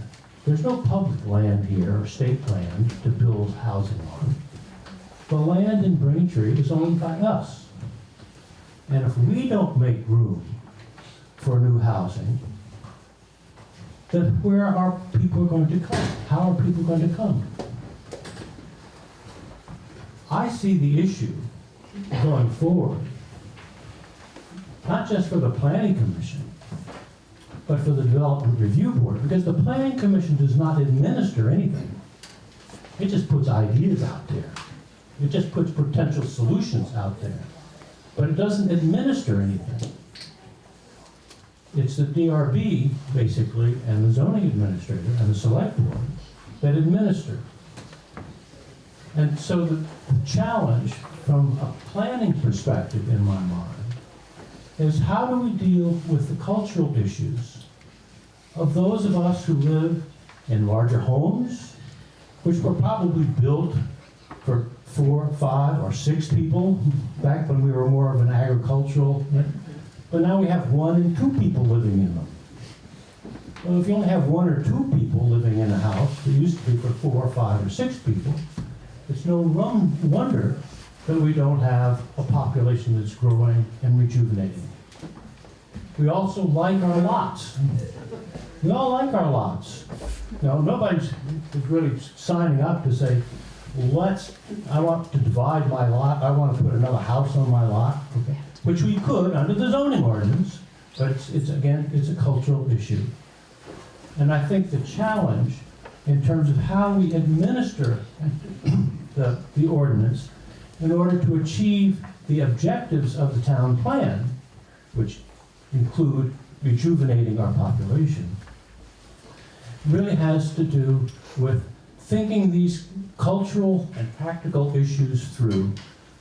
there's no public land here or state land to build housing on. The land in Braintree is owned by us. And if we don't make room for new housing, then where are people going to come? How are people going to come? I see the issue going forward, not just for the Planning Commission, but for the Development Review Board, because the Planning Commission does not administer anything. It just puts ideas out there. It just puts potential solutions out there, but it doesn't administer anything. It's the DRB, basically, and the zoning administrator and the select board that administer. And so the challenge from a planning perspective in my mind is how do we deal with the cultural issues of those of us who live in larger homes, which were probably built for 4, 5, or 6 people back when we were more of an agricultural, but now we have 1 and 2 people living in them. Well, if you only have 1 or 2 people living in a house, it used to be for 4 or 5 or 6 people, it's no wonder that we don't have a population that's growing and rejuvenating. We also like our lots. We all like our lots. Now, nobody's really signing up to say, I want to divide my lot, I want to put another house on my lot, okay? Which we could under the zoning ordinance, but it's a cultural issue. And I think the challenge in terms of how we administer the ordinance in order to achieve the objectives of the town plan, which include rejuvenating our population, really has to do with thinking these cultural and practical issues through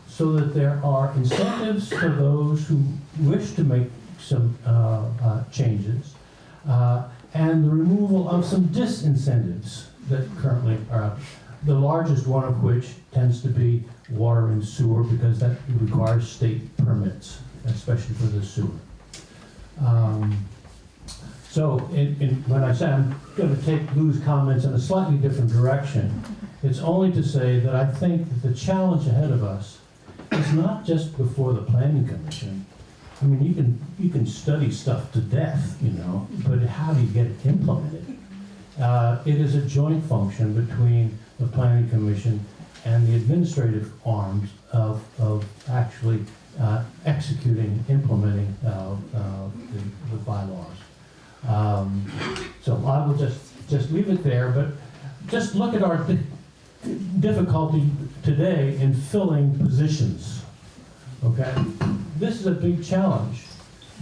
so that there are incentives for those who wish to make some changes, and the removal of some disincentives that currently are out. The largest one of which tends to be water and sewer, because that requires state permits, especially for the sewer. So when I say I'm going to take Lou's comments in a slightly different direction, it's only to say that I think that the challenge ahead of us is not just before the Planning Commission. I mean, you can study stuff to death, you know, but how do you get it implemented? It is a joint function between the Planning Commission and the administrative arms of actually executing, implementing the bylaws. So I will just leave it there, but just look at our difficulty today in filling positions, okay? This is a big challenge.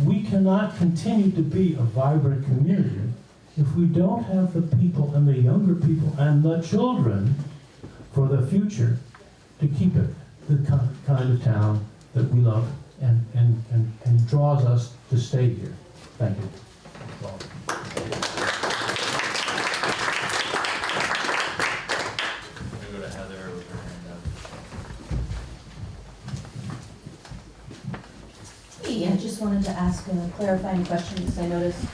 We cannot continue to be a vibrant community if we don't have the people and the younger people and the children for the future to keep it the kind of town that we love and draws us to stay here. Thank you. Go to Heather with her hand up. Hey, I just wanted to ask a clarifying question, because I noticed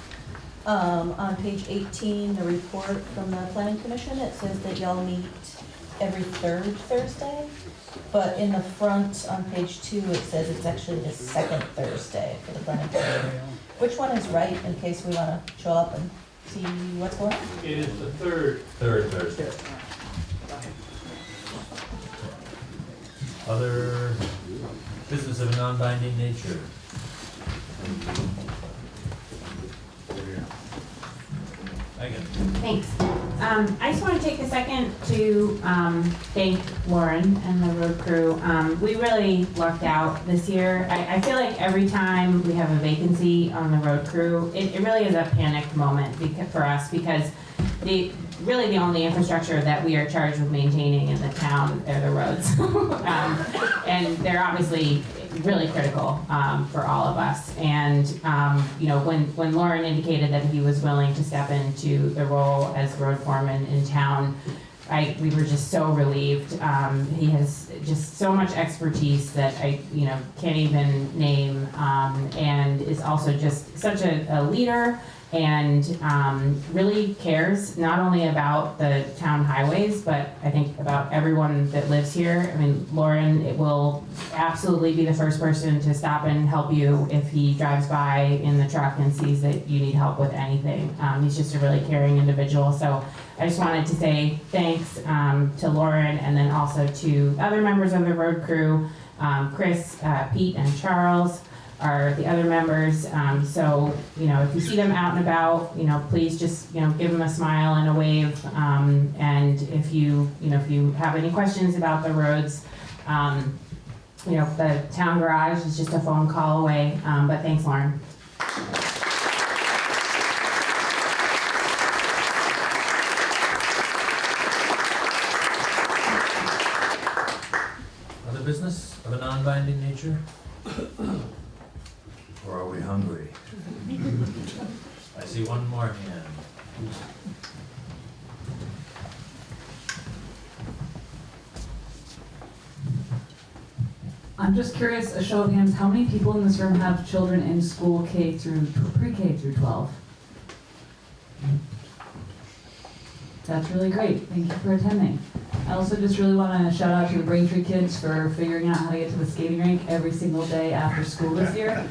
on page 18, the report from the planning commission, it says that y'all meet every third Thursday, but in the front on page 2, it says it's actually the second Thursday for the planning commission. Which one is right, in case we want to show up and see what's going on? It is the third Thursday. Other business of a non-binding nature. Megan. Thanks. I just want to take a second to thank Lauren and the road crew. We really lucked out this year. I feel like every time we have a vacancy on the road crew, it really is a panicked moment for us, because really the only infrastructure that we are charged with maintaining in the town are the roads. And they're obviously really critical for all of us. And you know, when Lauren indicated that he was willing to step into the role as road foreman in town, we were just so relieved. He has just so much expertise that I can't even name, and is also just such a leader, and really cares not only about the town highways, but I think about everyone that lives here. I mean, Lauren will absolutely be the first person to stop and help you if he drives by in the truck and sees that you need help with anything. He's just a really caring individual. So I just wanted to say thanks to Lauren, and then also to other members of the road crew, Chris, Pete, and Charles are the other members. So, if you see them out and about, please just, give them a smile and a wave. And if you have any questions about the roads, the town garage is just a phone call away. But thanks, Lauren. Other business of a non-binding nature? Or are we hungry? I see one more hand. I'm just curious, a show of hands, how many people in this room have children in school pre-K through 12? That's really great. Thank you for attending. I also just really want to shout out to the Braintree kids for figuring out how to get to the skating rink every single day after school this year.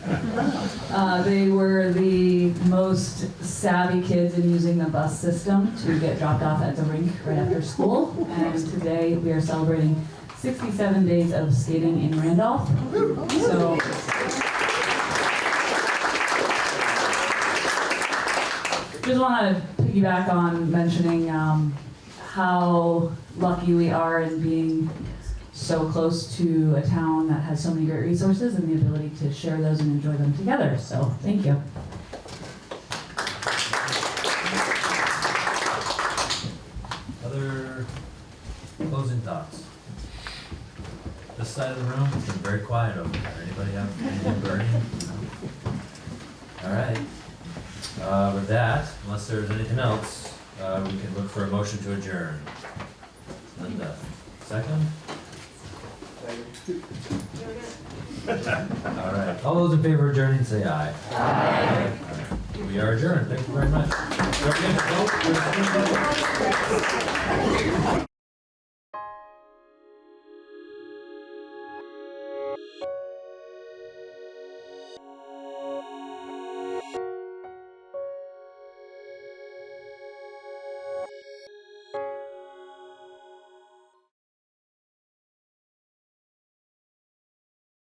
They were the most savvy kids in using the bus system to get dropped off at the rink right after school. And today we are celebrating 67 days of skating in Randolph. So just want to piggyback on mentioning how lucky we are in being so close to a town that has so many great resources and the ability to share those and enjoy them together. So thank you. Other closing thoughts? This side of the room has been very quiet over there. Anybody have anything burning? All right. With that, unless there's anything else, we can look for a motion to adjourn. Linda, second? All right. All those in favor of adjourning, say aye. Aye. All right. We are adjourned. Thank you very much.